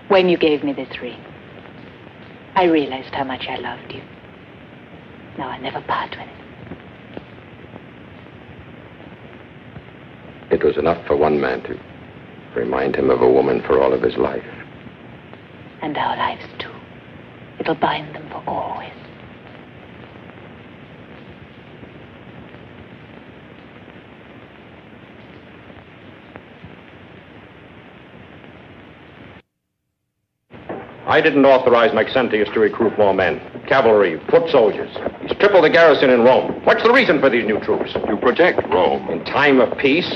When you gave me this ring, I realized how much I loved you. Now I'll never part with it. It was enough for one man to remind him of a woman for all of his life. And our lives too. It'll bind them for always. I didn't authorize Maxentius to recruit more men. Cavalry, foot soldiers. He's tripled the garrison in Rome. What's the reason for these new troops? To protect Rome. In time of peace?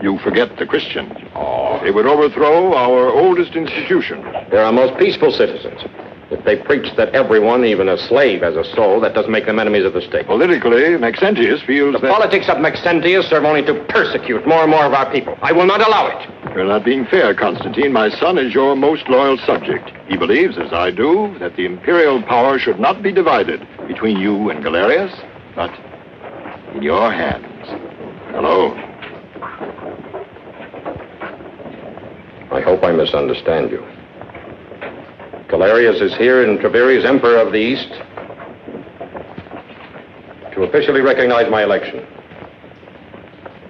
You forget the Christians. Oh. They would overthrow our oldest institution. They're our most peaceful citizens. If they preach that everyone, even a slave, has a soul, that doesn't make them enemies of the state. Politically, Maxentius feels the politics of Maxentius serve only to persecute more and more of our people. I will not allow it. You're not being fair, Constantine. My son is your most loyal subject. He believes, as I do, that the imperial power should not be divided between you and Galerius, but in your hands alone. I hope I misunderstand you. Galerius is here in Tiberius, Emperor of the East, to officially recognize my election.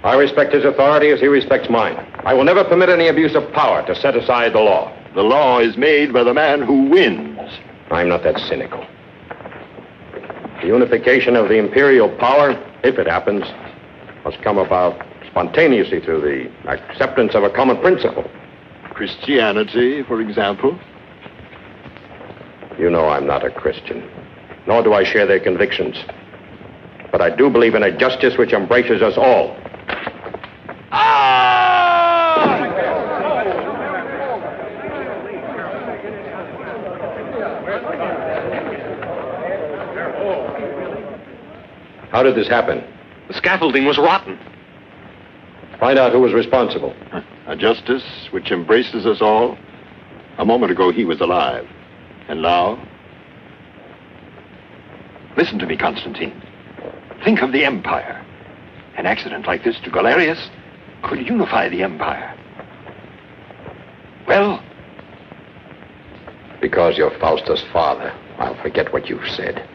I respect his authority as he respects mine. I will never permit any abuse of power to set aside the law. The law is made by the man who wins. I'm not that cynical. The unification of the imperial power, if it happens, must come about spontaneously through the acceptance of a common principle. Christianity, for example? You know I'm not a Christian, nor do I share their convictions. But I do believe in a justice which embraces us all. How did this happen? The scaffolding was rotten. Find out who was responsible. A justice which embraces us all? A moment ago he was alive. And now? Listen to me, Constantine. Think of the Empire. An accident like this to Galerius could unify the Empire. Well? Because you're Faustus' father, I'll forget what you've said.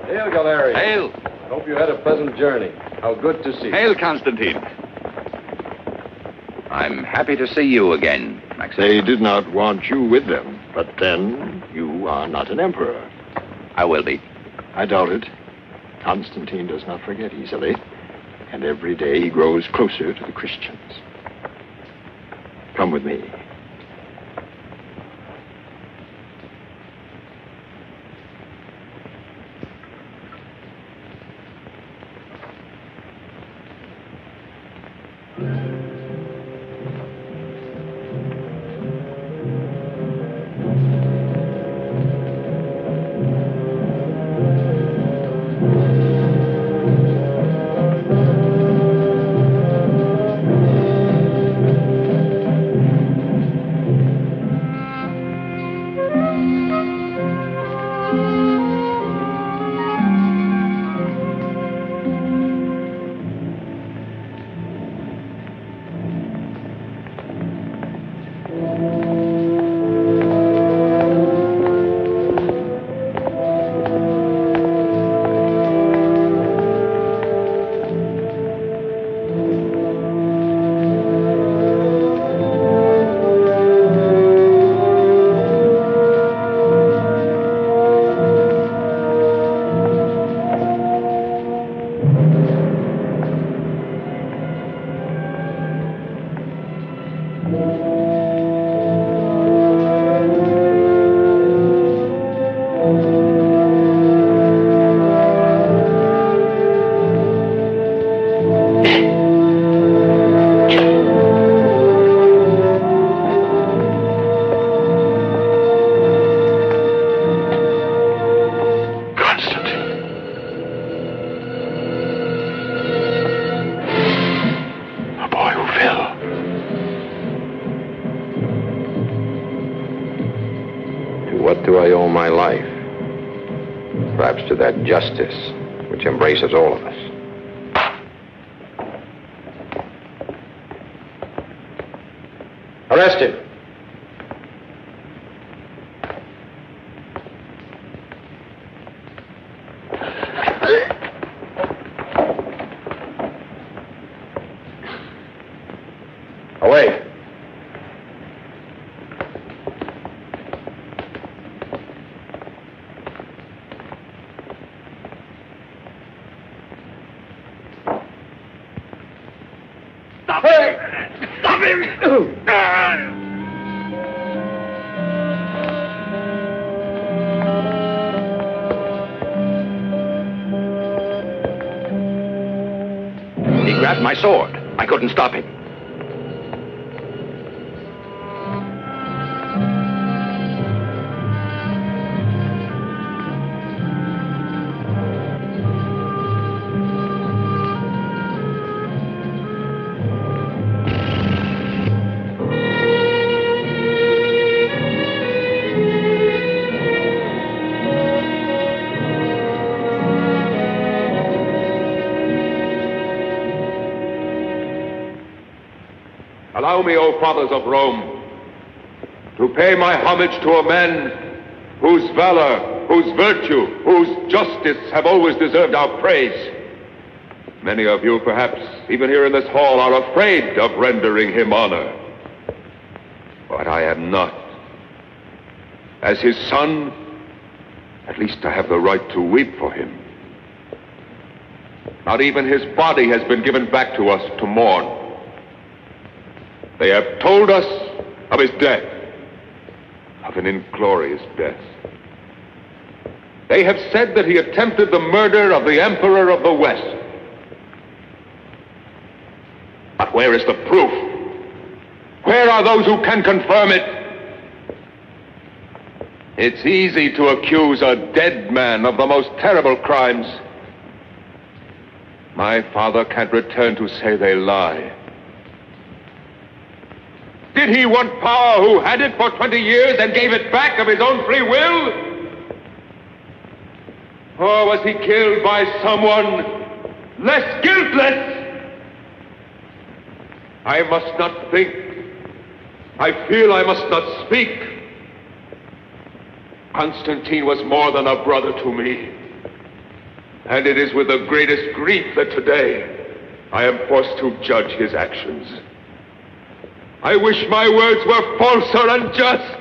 Hail, Galerius. Hail. Hope you had a pleasant journey. How good to see you. Hail, Constantine. I'm happy to see you again, Maxentius. They did not want you with them, but then you are not an emperor. I will be. I doubt it. Constantine does not forget easily, and every day he grows closer to the Christians. Come with me. life. Perhaps to that justice which embraces all of us. Arrest him. Away. Stop him! Stop him! He grabbed my sword. I couldn't stop him. Allow me, O fathers of Rome, to pay my homage to a man whose valor, whose virtue, whose justice have always deserved our praise. Many of you, perhaps, even here in this hall, are afraid of rendering him honor. But I am not. As his son, at least I have the right to weep for him. Not even his body has been given back to us to mourn. They have told us of his death, of an inglorious death. They have said that he attempted the murder of the Emperor of the West. But where is the proof? Where are those who can confirm it? It's easy to accuse a dead man of the most terrible crimes. My father can't return to say they lie. Did he want power who had it for 20 years and gave it back of his own free will? Or was he killed by someone less guiltless? I must not think. I feel I must not speak. Constantine was more than a brother to me. And it is with the greatest grief that today I am forced to judge his actions. I wish my words were false or unjust.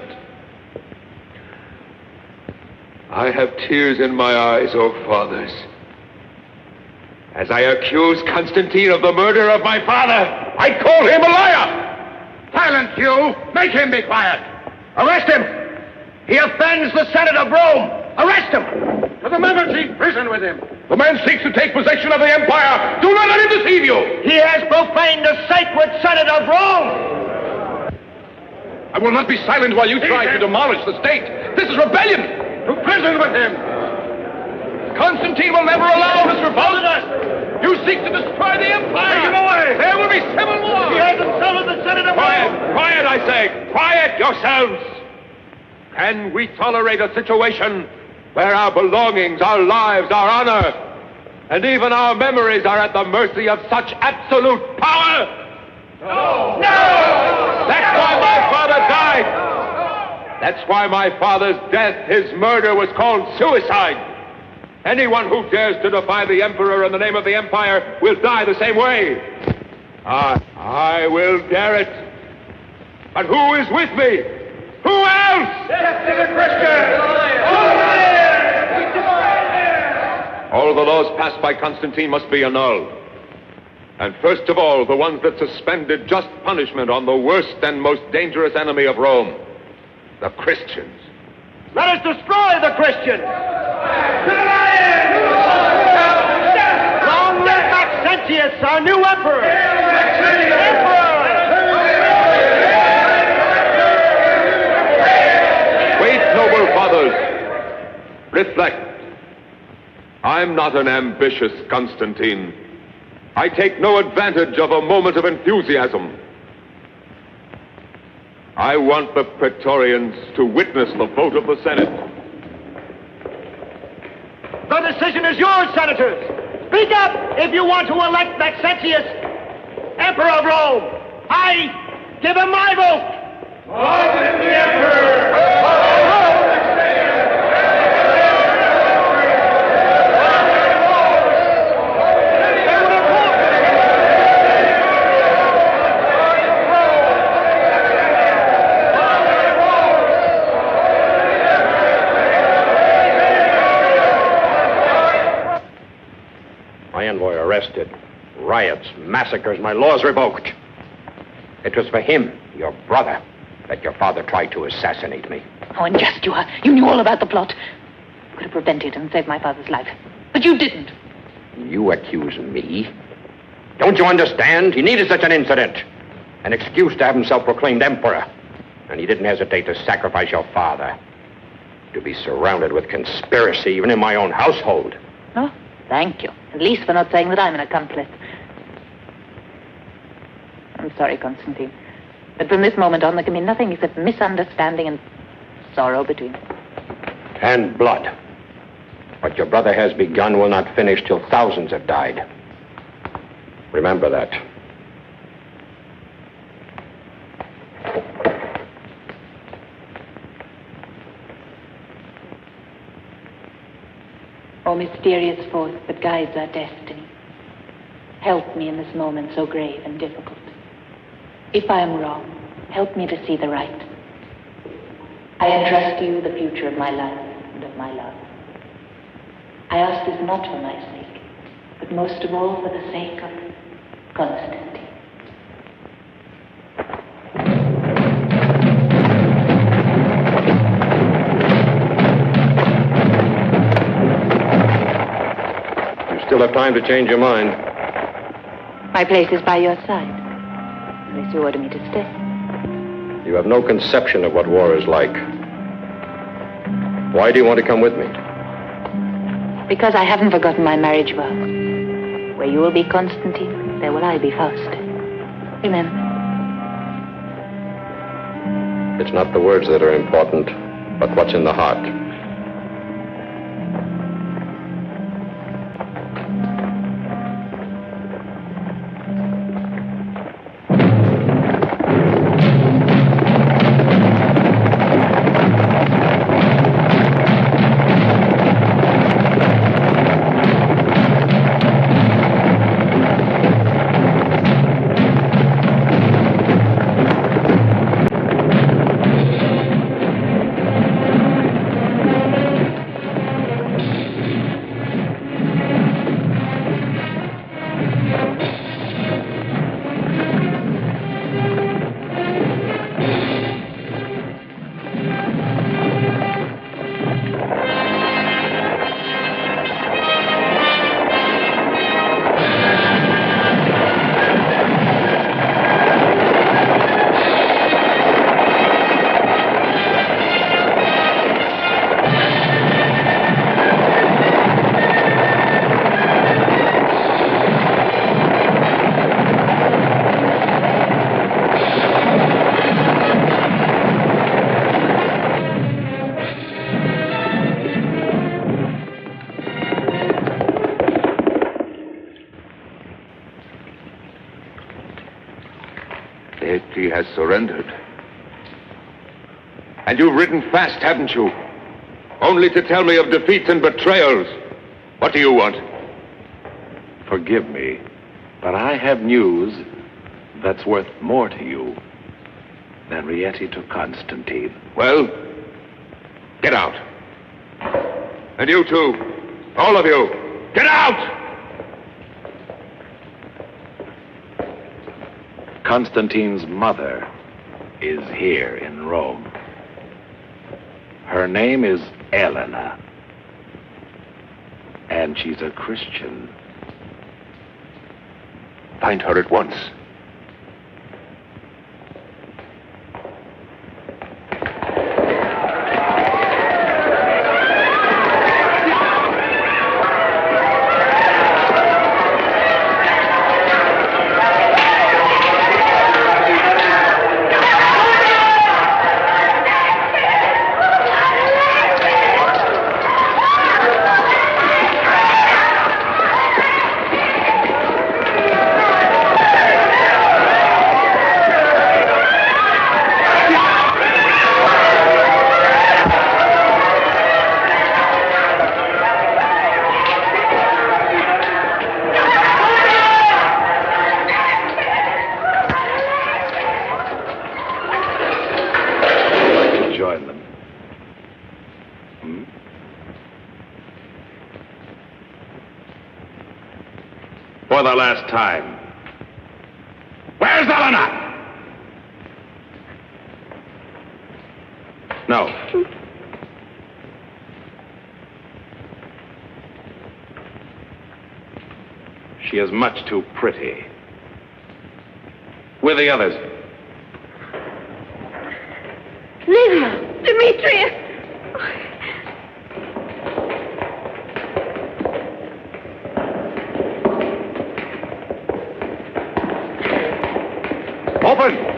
I have tears in my eyes, O fathers, as I accuse Constantine of the murder of my father. I call him a liar! Silence, you! Make him be quiet! Arrest him! He offends the Senate of Rome! Arrest him! To the Mamertine prison with him. The man seeks to take possession of the empire. Do not let him deceive you. He has profaned the sacred Senate of Rome! I will not be silent while you try to demolish the state. This is rebellion. To prison with him. Constantine will never allow this revolt. You seek to destroy the empire. Take him away. There will be civil war. He has insulted the Senate of Quiet, Rome. quiet, I say. Quiet yourselves. Can we tolerate a situation where our belongings, our lives, our honor, and even our memories are at the mercy of such absolute power? No! No! That's why my father died! That's why my father's death, his murder, was called suicide. Anyone who dares to defy the emperor in the name of the empire will die the same way. I will dare it. But who is with me? Who else? Death to the Christians! All the laws passed by Constantine must be annulled. And first of all, the ones that suspended just punishment on the worst and most dangerous enemy of Rome, the Christians. Let us destroy the Christians! Long live Maxentius, our new emperor! Wait, noble fathers. Reflect. I'm not an ambitious Constantine. I take no advantage of a moment of enthusiasm. I want the Praetorians to witness the vote of the Senate. The decision is yours, senators. Speak up if you want to elect Maxentius Emperor of Rome. I give him my vote. Long live the Emperor! My envoy arrested. Riots, massacres, my laws revoked. It was for him, your brother, that your father tried to assassinate me. How unjust you are. You knew all about the plot. You could have prevented and saved my father's life. But you didn't. You accuse me? Don't you understand? He needed such an incident. An excuse to have himself proclaimed emperor. And he didn't hesitate to sacrifice your father. To be surrounded with conspiracy, even in my own household. Oh, thank you. At least for not saying that I'm an accomplice. I'm sorry, Constantine. But from this moment on, there can be nothing except misunderstanding and sorrow between us. And blood. What your brother has begun will not finish till thousands have died. Remember that. O mysterious force that guides our destiny, help me in this moment so grave and difficult. If I am wrong, help me to see the right. I entrust to you the future of my life and of my love. I ask this not for my sake, but most of all for the sake of Constantine. Still have time to change your mind. My place is by your side, unless you order me to stay. You have no conception of what war is like. Why do you want to come with me? Because I haven't forgotten my marriage vow. Where you will be Constantine, there will I be Fausta. Remember. It's not the words that are important, but what's in the heart. He has surrendered. And you've ridden fast, haven't you? Only to tell me of defeats and betrayals. What do you want? Forgive me, but I have news that's worth more to you than Rieti to Constantine. Well, get out. And you too. All of you. Get out! Constantine's mother is here in Rome. Her name is Elena. And she's a Christian. Find her at once. For the last time. Where's Elena? No. She is much too pretty. With the others. Livia! Demetrius! Open!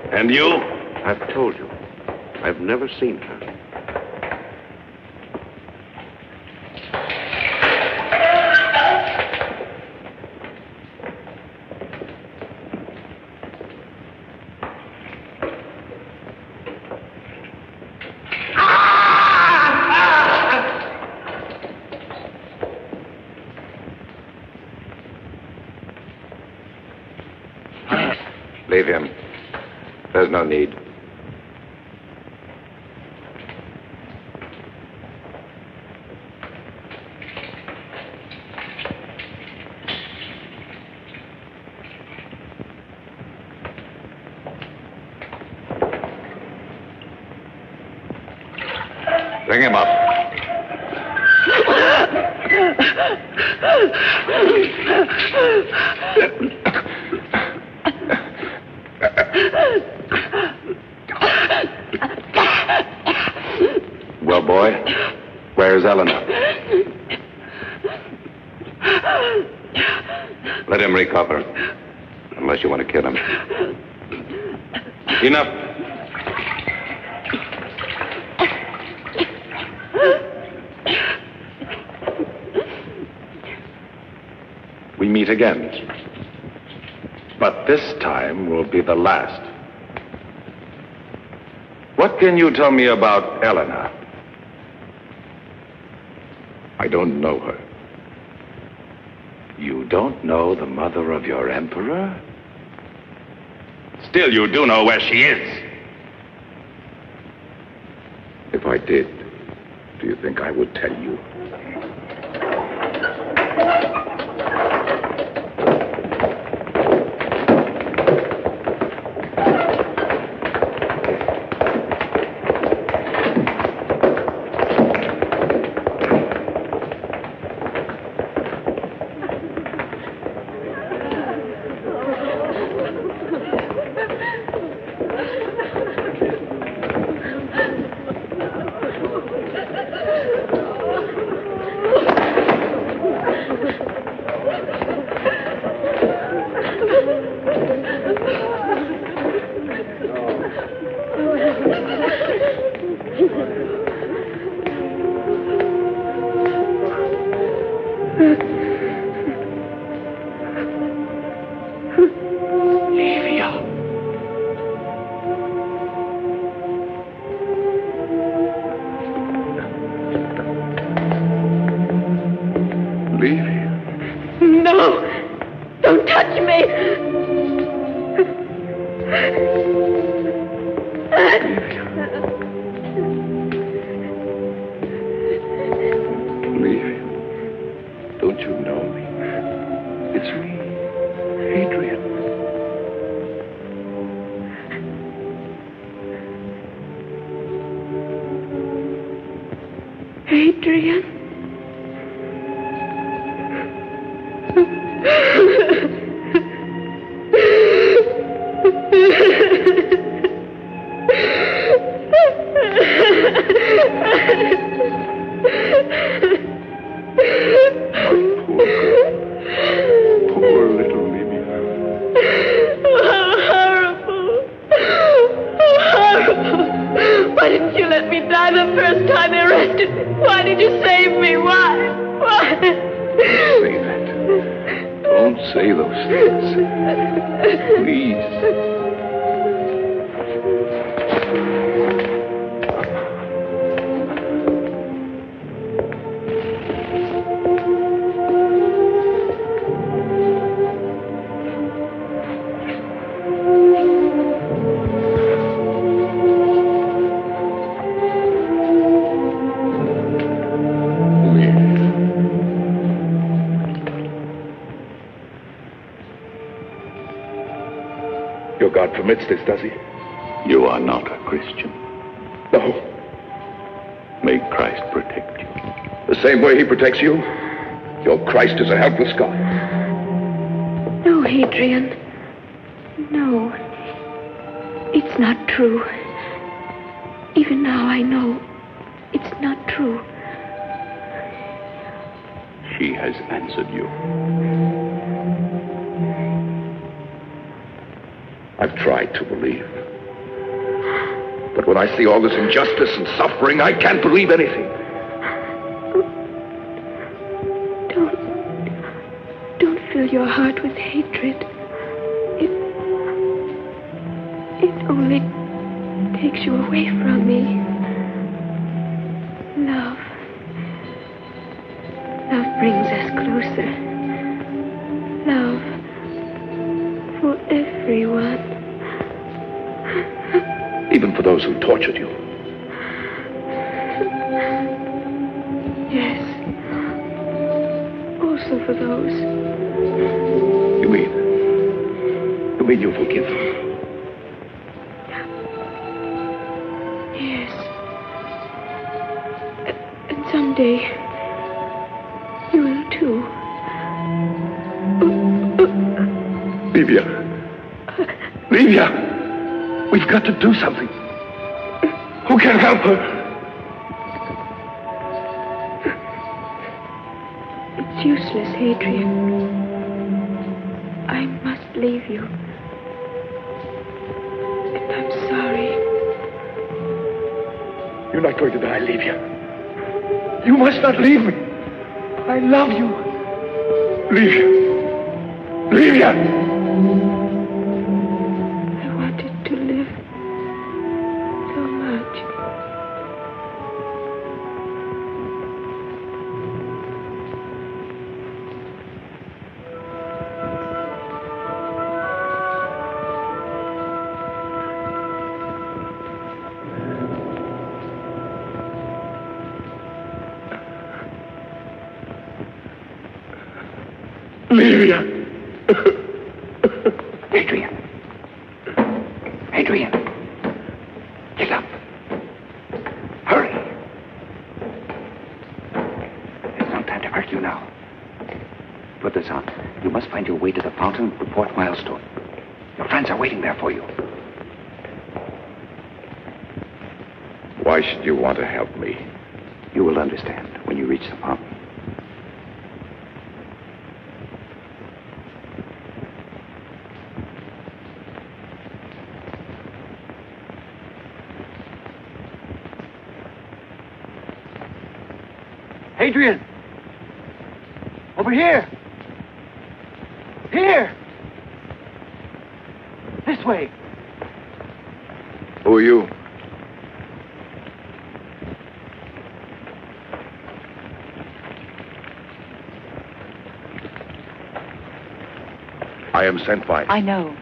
And you? I've told you. I've never seen her. Leave him. There's no need. Bring him up. Well, boy, where's Eleanor? Let him recover, unless you want to kill him. Enough. We meet again. But this time will be the last. What can you tell me about Eleanor? I don't know her. You don't know the mother of your emperor? Still, you do know where she is. If I did, do you think I would tell you? No! Don't touch me! Leave him. Don't you know me? It's me, Adrian. Adrian? Poor little Livia. How horrible! Please. Your God permits this, does he? You are not a Christian. No. May Christ protect you. The same way he protects you? Your Christ is a helpless God. No, Hadrian. No. It's not true. Even now I know it's not true. She has answered you. I've tried to believe. But when I see all this injustice and suffering, I can't believe anything. Don't fill your heart with hatred. It only takes you away from me. Love. Love brings us closer. Love for everyone. Even for those who tortured you. Yes. Also for those. You mean you forgive them? Yes. And someday, you will too. Livia! We've got to do something. Who can help her? It's useless, Hadrian. I must leave you. And I'm sorry. You're not going to die, Livia. You must not leave me. I love you. Livia! I wanted to live so much. Livia! Adrian! Get up! Hurry! There's no time to hurt you now. Put this on. You must find your way to the fountain of the fourth milestone. Your friends are waiting there for you. Why should you want to help me? You will understand when you reach the fountain. Adrian! Over here! Here! This way! Who are you? I am sent by... I know.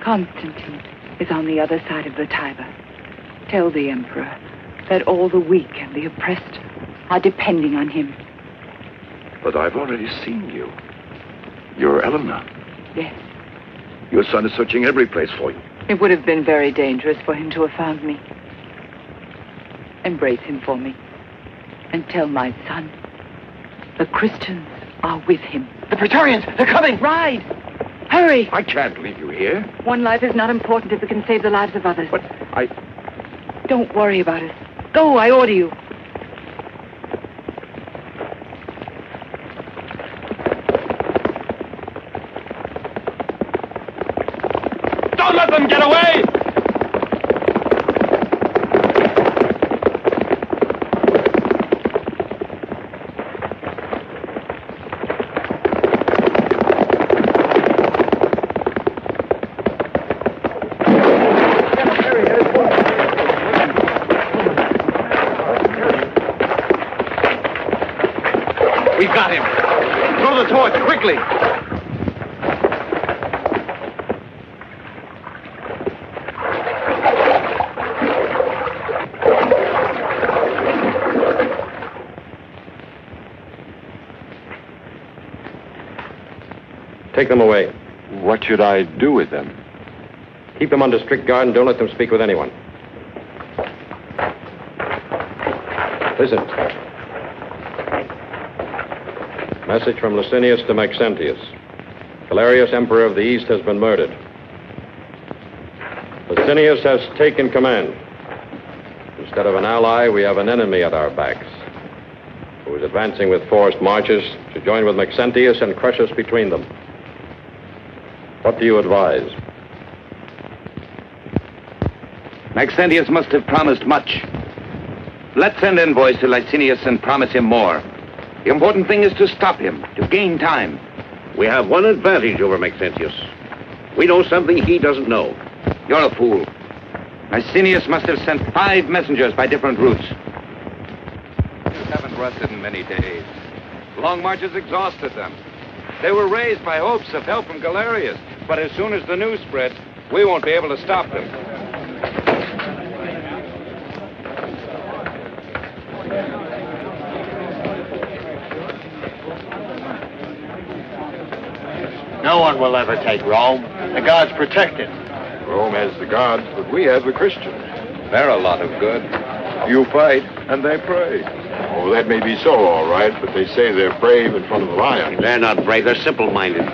Constantine is on the other side of the Tiber. Tell the Emperor that all the weak and the oppressed are depending on him. But I've already seen you. You're Eleanor. Yes. Your son is searching every place for you. It would have been very dangerous for him to have found me. Embrace him for me. And tell my son the Christians are with him. The Praetorians! They're coming! Ride! Hurry! I can't leave you here. One life is not important if it can save the lives of others. But I... Don't worry about it. Go, I order you. Don't let them get away! forth, quickly! Take them away. What should I do with them? Keep them under strict guard and don't let them speak with anyone. Listen. Message from Licinius to Maxentius. Galerius, Emperor of the East, has been murdered. Licinius has taken command. Instead of an ally, we have an enemy at our backs, who is advancing with forced marches to join with Maxentius and crush us between them. What do you advise? Maxentius must have promised much. Let's send envoys to Licinius and promise him more. The important thing is to stop him, to gain time. We have one advantage over Maxentius. We know something he doesn't know. You're a fool. Licinius must have sent 5 messengers by different routes. You haven't rested in many days. Long marches exhausted them. They were raised by hopes of help from Galerius, but as soon as the news spread, we won't be able to stop them. No one will ever take Rome. The gods protect it. Rome has the gods, but we have the Christians. They're a lot of good. You fight, and they pray. Oh, that may be so, all right, but they say they're brave in front of the lions. They're not brave, they're simple-minded.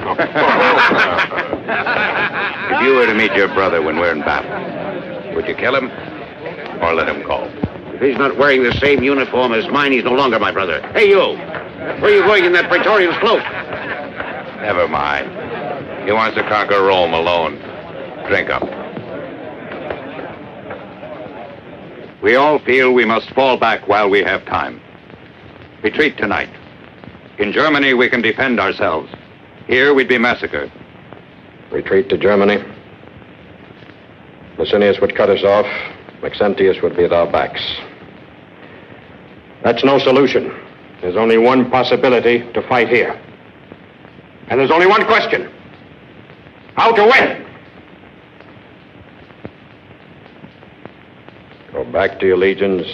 If you were to meet your brother when we're in battle, would you kill him or let him go? If he's not wearing the same uniform as mine, he's no longer my brother. Hey, you! Where are you going in that Praetorian's cloak? Never mind. He wants to conquer Rome alone. Drink up. We all feel we must fall back while we have time. Retreat tonight. In Germany, we can defend ourselves. Here, we'd be massacred. Retreat to Germany. Licinius would cut us off. Maxentius would be at our backs. That's no solution. There's only one possibility: to fight here. And there's only one question: how to win. Go back to your legions.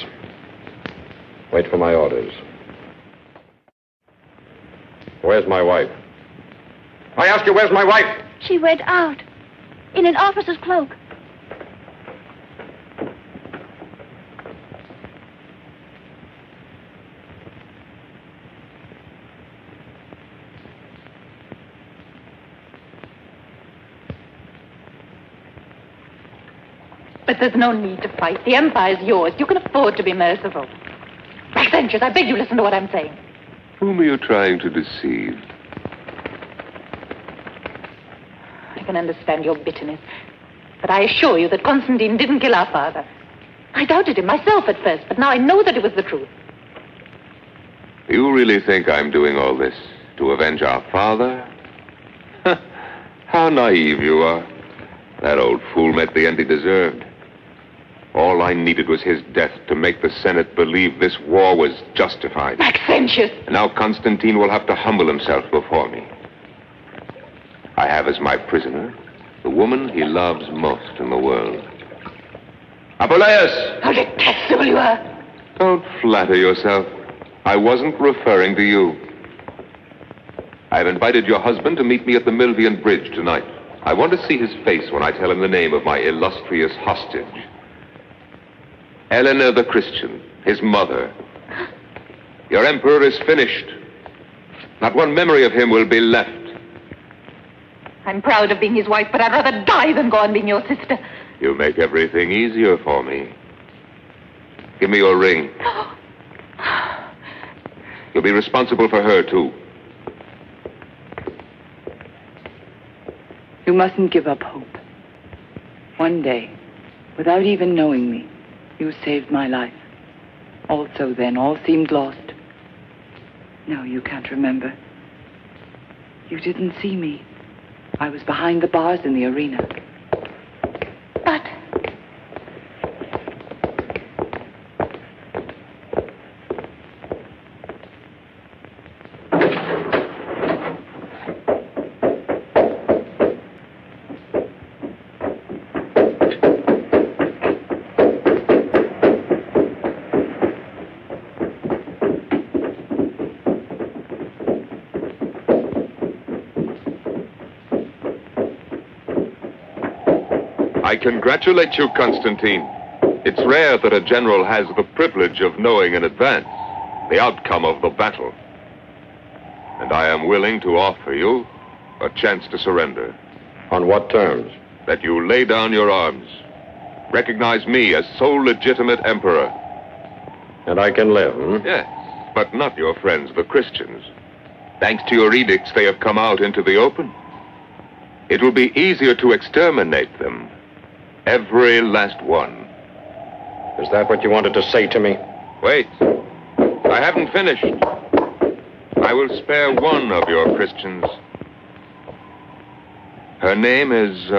Wait for my orders. Where's my wife? I ask you, where's my wife? She went out in an officer's cloak. But there's no need to fight. The Empire's yours. You can afford to be merciful. Maxentius, I beg you listen to what I'm saying. Whom are you trying to deceive? I can understand your bitterness. But I assure you that Constantine didn't kill our father. I doubted him myself at first, but now I know that it was the truth. You really think I'm doing all this to avenge our father? How naive you are. That old fool met the end he deserved. All I needed was his death to make the Senate believe this war was justified. Maxentius! And now Constantine will have to humble himself before me. I have as my prisoner the woman he loves most in the world. Apuleius! How detestable you are! Don't flatter yourself. I wasn't referring to you. I've invited your husband to meet me at the Milvian Bridge tonight. I want to see his face when I tell him the name of my illustrious hostage. Eleanor the Christian, his mother. Your emperor is finished. Not one memory of him will be left. I'm proud of being his wife, but I'd rather die than go on being your sister. You make everything easier for me. Give me your ring. You'll be responsible for her, too. You mustn't give up hope. One day, without even knowing me, you saved my life. Also then, all seemed lost. No, you can't remember. You didn't see me. I was behind the bars in the arena. But... I congratulate you, Constantine. It's rare that a general has the privilege of knowing in advance the outcome of the battle. And I am willing to offer you a chance to surrender. On what terms? That you lay down your arms. Recognize me as sole legitimate emperor. And I can live, hmm? Yes, but not your friends, the Christians. Thanks to your edicts, they have come out into the open. It will be easier to exterminate them. Every last one. Is that what you wanted to say to me? Wait. I haven't finished. I will spare one of your Christians. Her name is,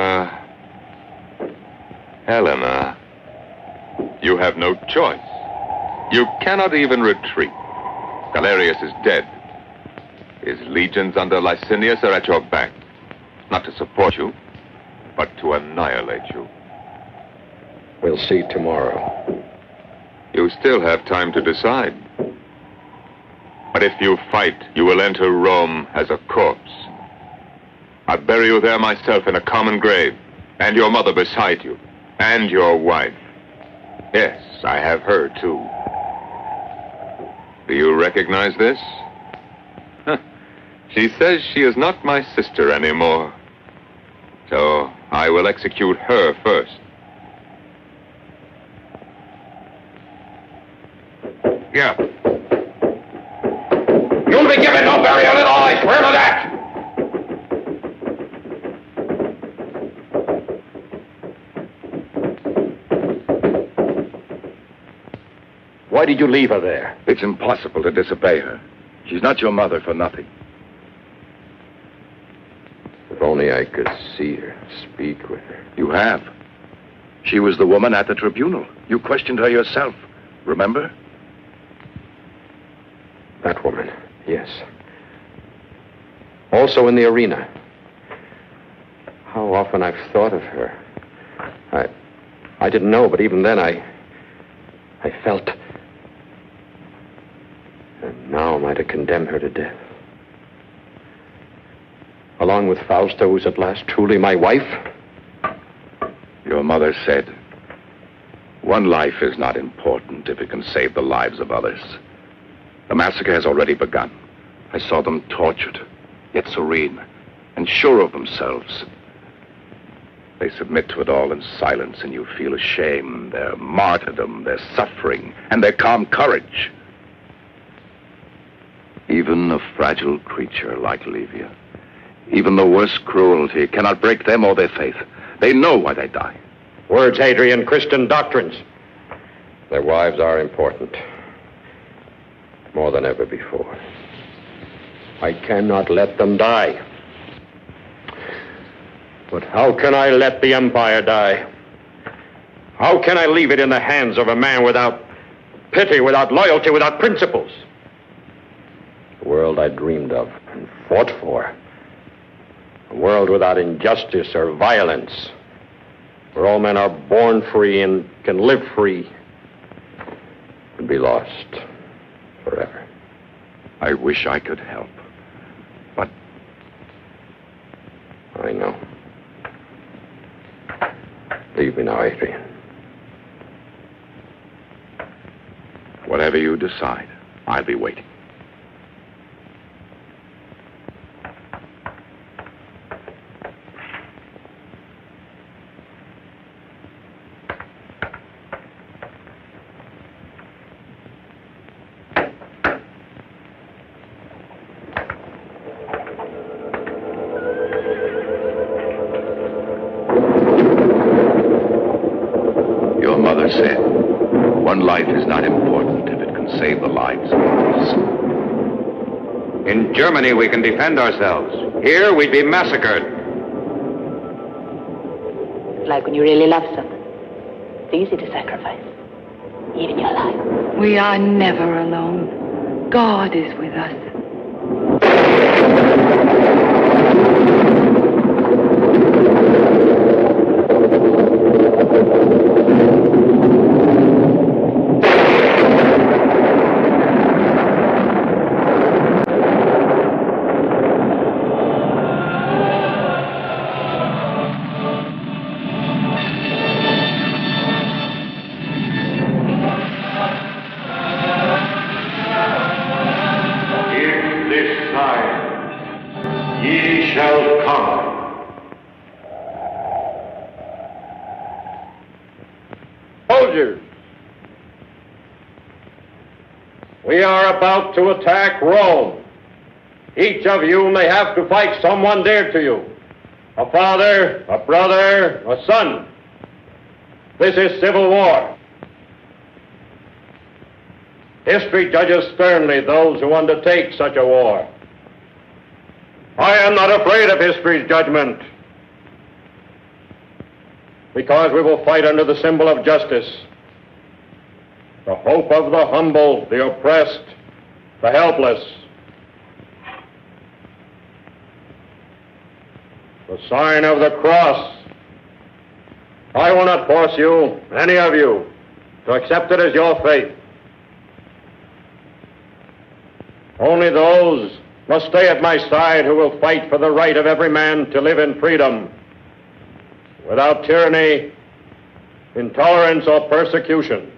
Helena. You have no choice. You cannot even retreat. Galerius is dead. His legions under Licinius are at your back. Not to support you, but to annihilate you. We'll see tomorrow. You still have time to decide. But if you fight, you will enter Rome as a corpse. I'll bury you there myself in a common grave, and your mother beside you, and your wife. Yes, I have her too. Do you recognize this? She says she is not my sister anymore. So I will execute her first. Yeah. You'll be given no burial at all, I swear to that! Why did you leave her there? It's impossible to disobey her. She's not your mother for nothing. If only I could see her, speak with her. You have. She was the woman at the tribunal. You questioned her yourself. Remember? That woman, yes. Also in the arena. How often I've thought of her. I didn't know, but even then I felt. And now am I to condemn her to death? Along with Fausta, who's at last truly my wife? Your mother said, one life is not important if it can save the lives of others. The massacre has already begun. I saw them tortured, yet serene, and sure of themselves. They submit to it all in silence, and you feel ashamed, their martyrdom, their suffering, and their calm courage. Even a fragile creature like Livia, even the worst cruelty cannot break them or their faith. They know why they die. Words, Hadrian, Christian doctrines. Their wives are important. More than ever before. I cannot let them die. But how can I let the empire die? How can I leave it in the hands of a man without pity, without loyalty, without principles? The world I dreamed of and fought for. A world without injustice or violence, where all men are born free and can live free, would be lost forever. I wish I could help, but... I know. Leave me now, Adrian. Whatever you decide, I'll be waiting. Said, one life is not important if it can save the lives of others. In Germany, we can defend ourselves. Here, we'd be massacred. It's like when you really love someone. It's easy to sacrifice, even your life. We are never alone. God is with us. soldiers. We are about to attack Rome. Each of you may have to fight someone dear to you. A father, a brother, a son. This is civil war. History judges sternly those who undertake such a war. I am not afraid of history's judgment, because we will fight under the symbol of justice, the hope of the humble, the oppressed, the helpless, the sign of the cross. I will not force you, any of you, to accept it as your faith. Only those must stay at my side who will fight for the right of every man to live in freedom, without tyranny, intolerance, or persecution.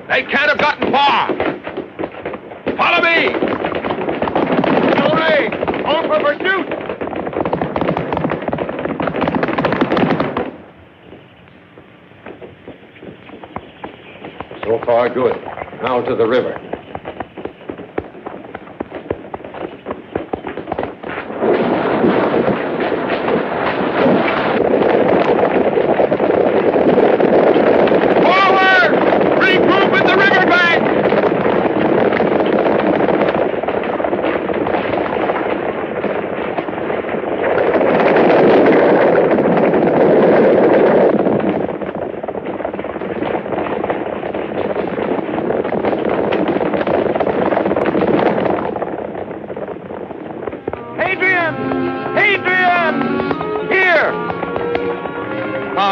They can't have gotten far. Follow me. Away. On for pursuit. So far, good. Now to the river.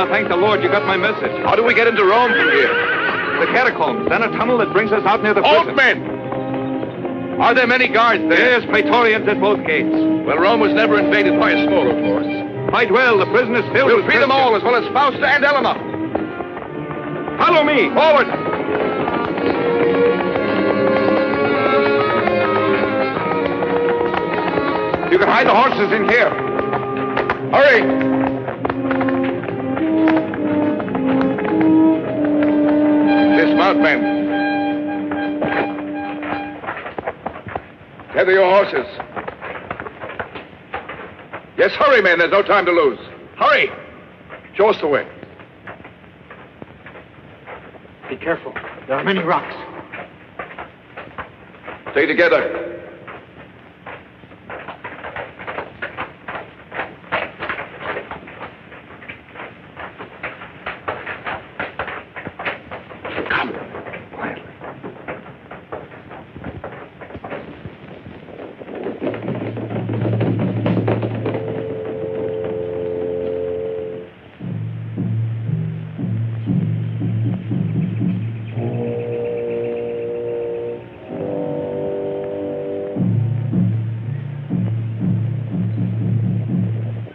Thank the Lord you got my message. How do we get into Rome from here? The catacombs, then a tunnel that brings us out near the Old prison. men! Are there many guards there? Yes, Praetorians at both gates. Well, Rome was never invaded by a smaller force. Fight well, the prison is filled We'll with free them all, as well as Fausta and Elena. Follow me! Forward! You can hide the horses in here. Hurry! Dismount, men. Tether your horses. Yes, hurry, men. There's no time to lose. Hurry! Show us the way. Be careful. There are many rocks. Stay together.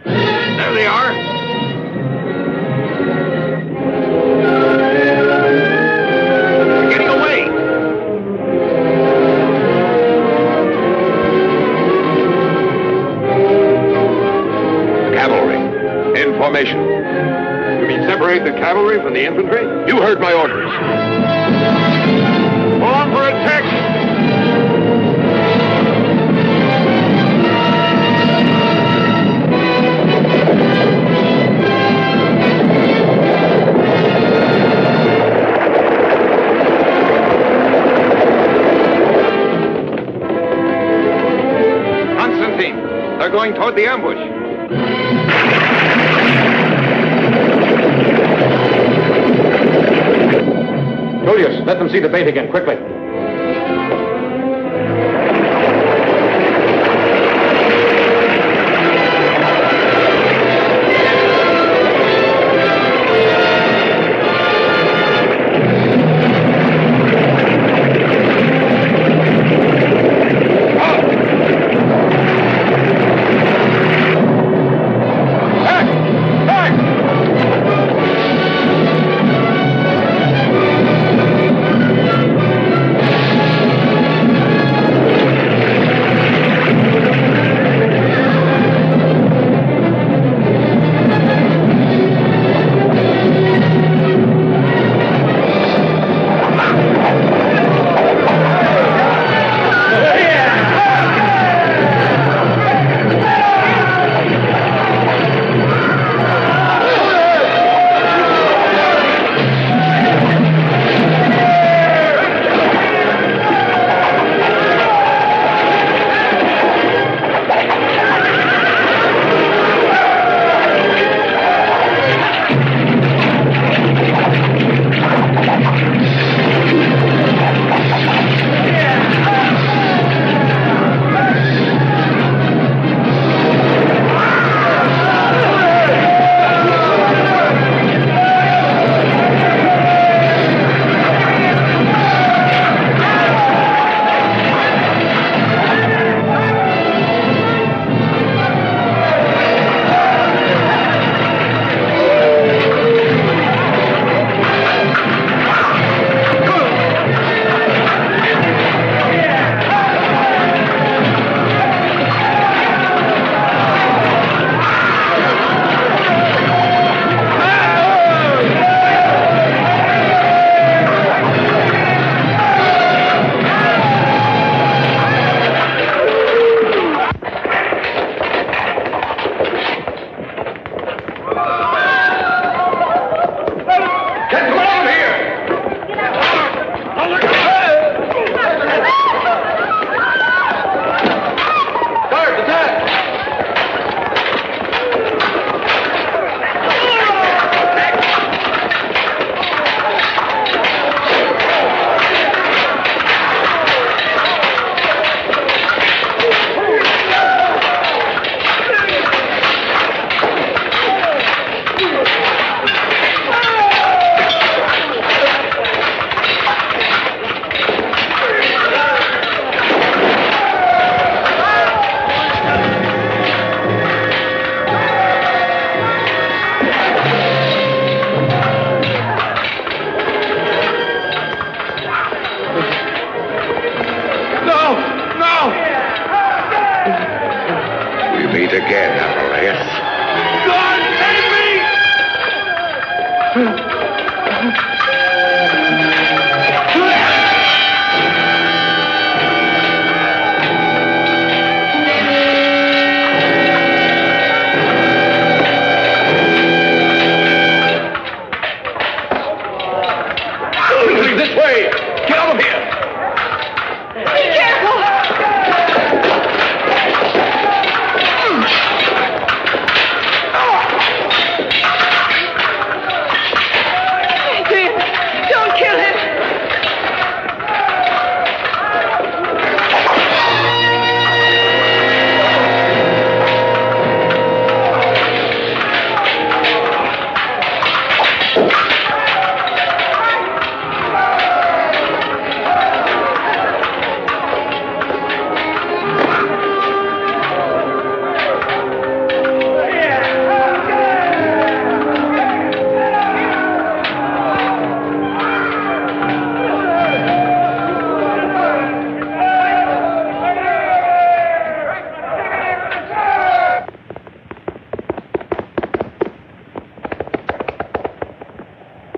There they are. They're getting away. Cavalry. In formation. You mean separate the cavalry from the infantry? You heard my orders. On for attack! Constantine, they're going toward the ambush. Julius, let them see the bait again, quickly.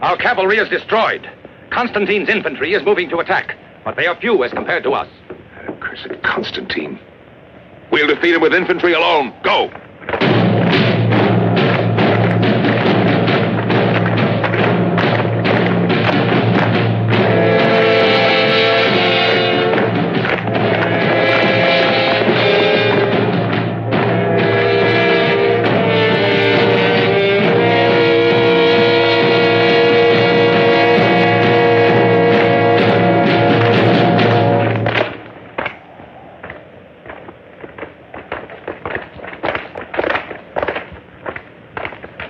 Our cavalry is destroyed. Constantine's infantry is moving to attack, but they are few as compared to us. Cursed Constantine. We'll defeat him with infantry alone. Go!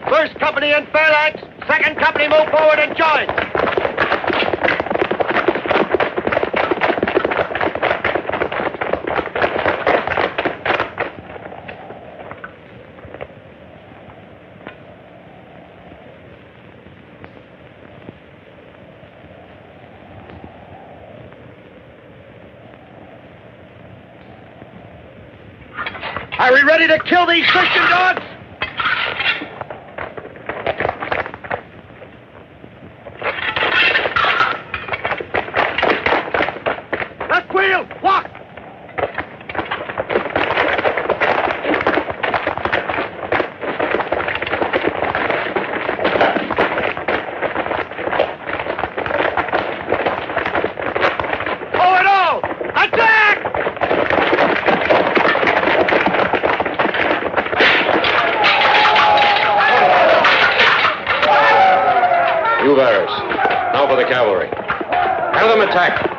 First company in phalanx. Second company move forward and join. Are we ready to kill these Christian dogs? Left wheel, walk! Forward all! Attack! You bearers. Now for the cavalry. Have them attack.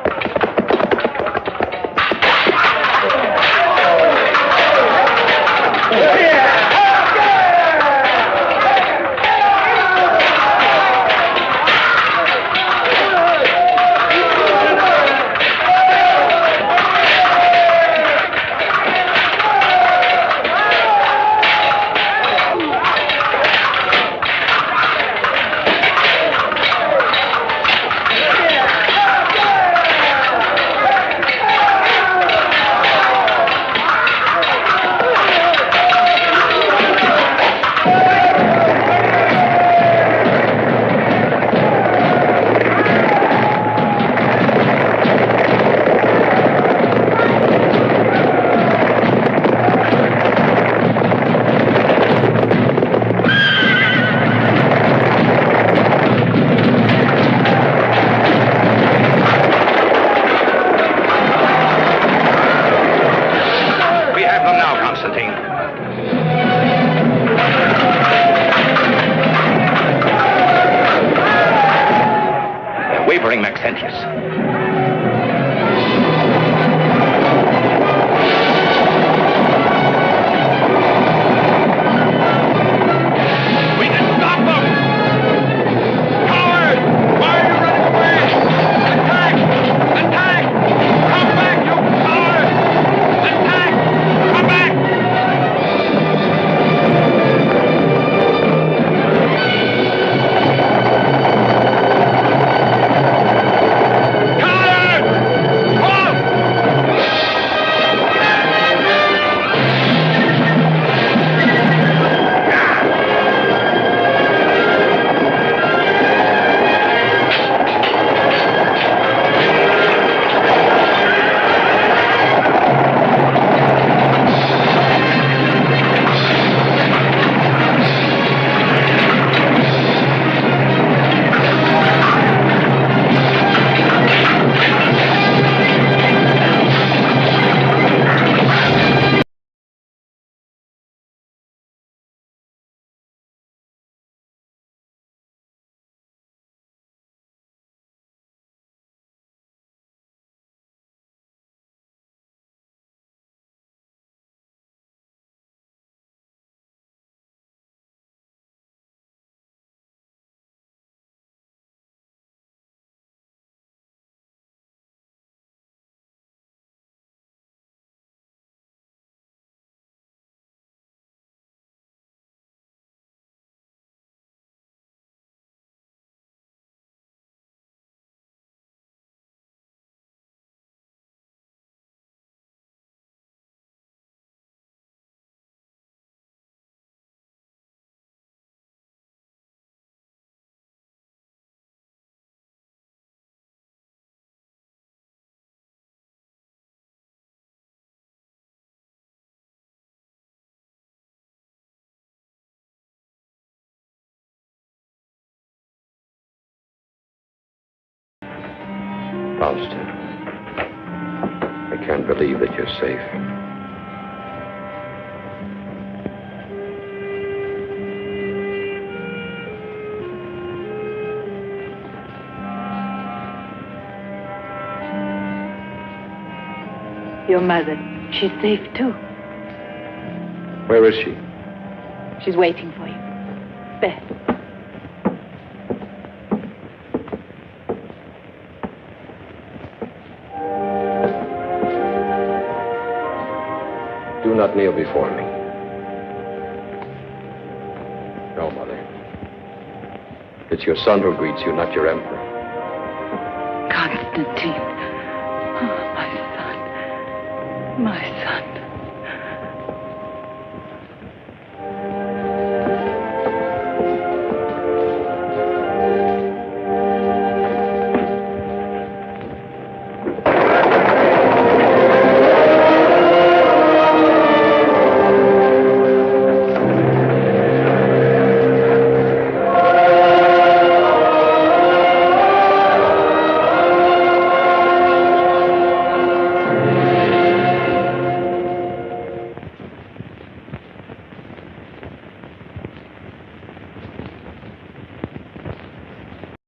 Faust, I can't believe that you're safe. Your mother, she's safe too. Where is she? She's waiting for you. There. Do not kneel before me. No, Mother. It's your son who greets you, not your emperor. Constantine. Oh, my son. My son.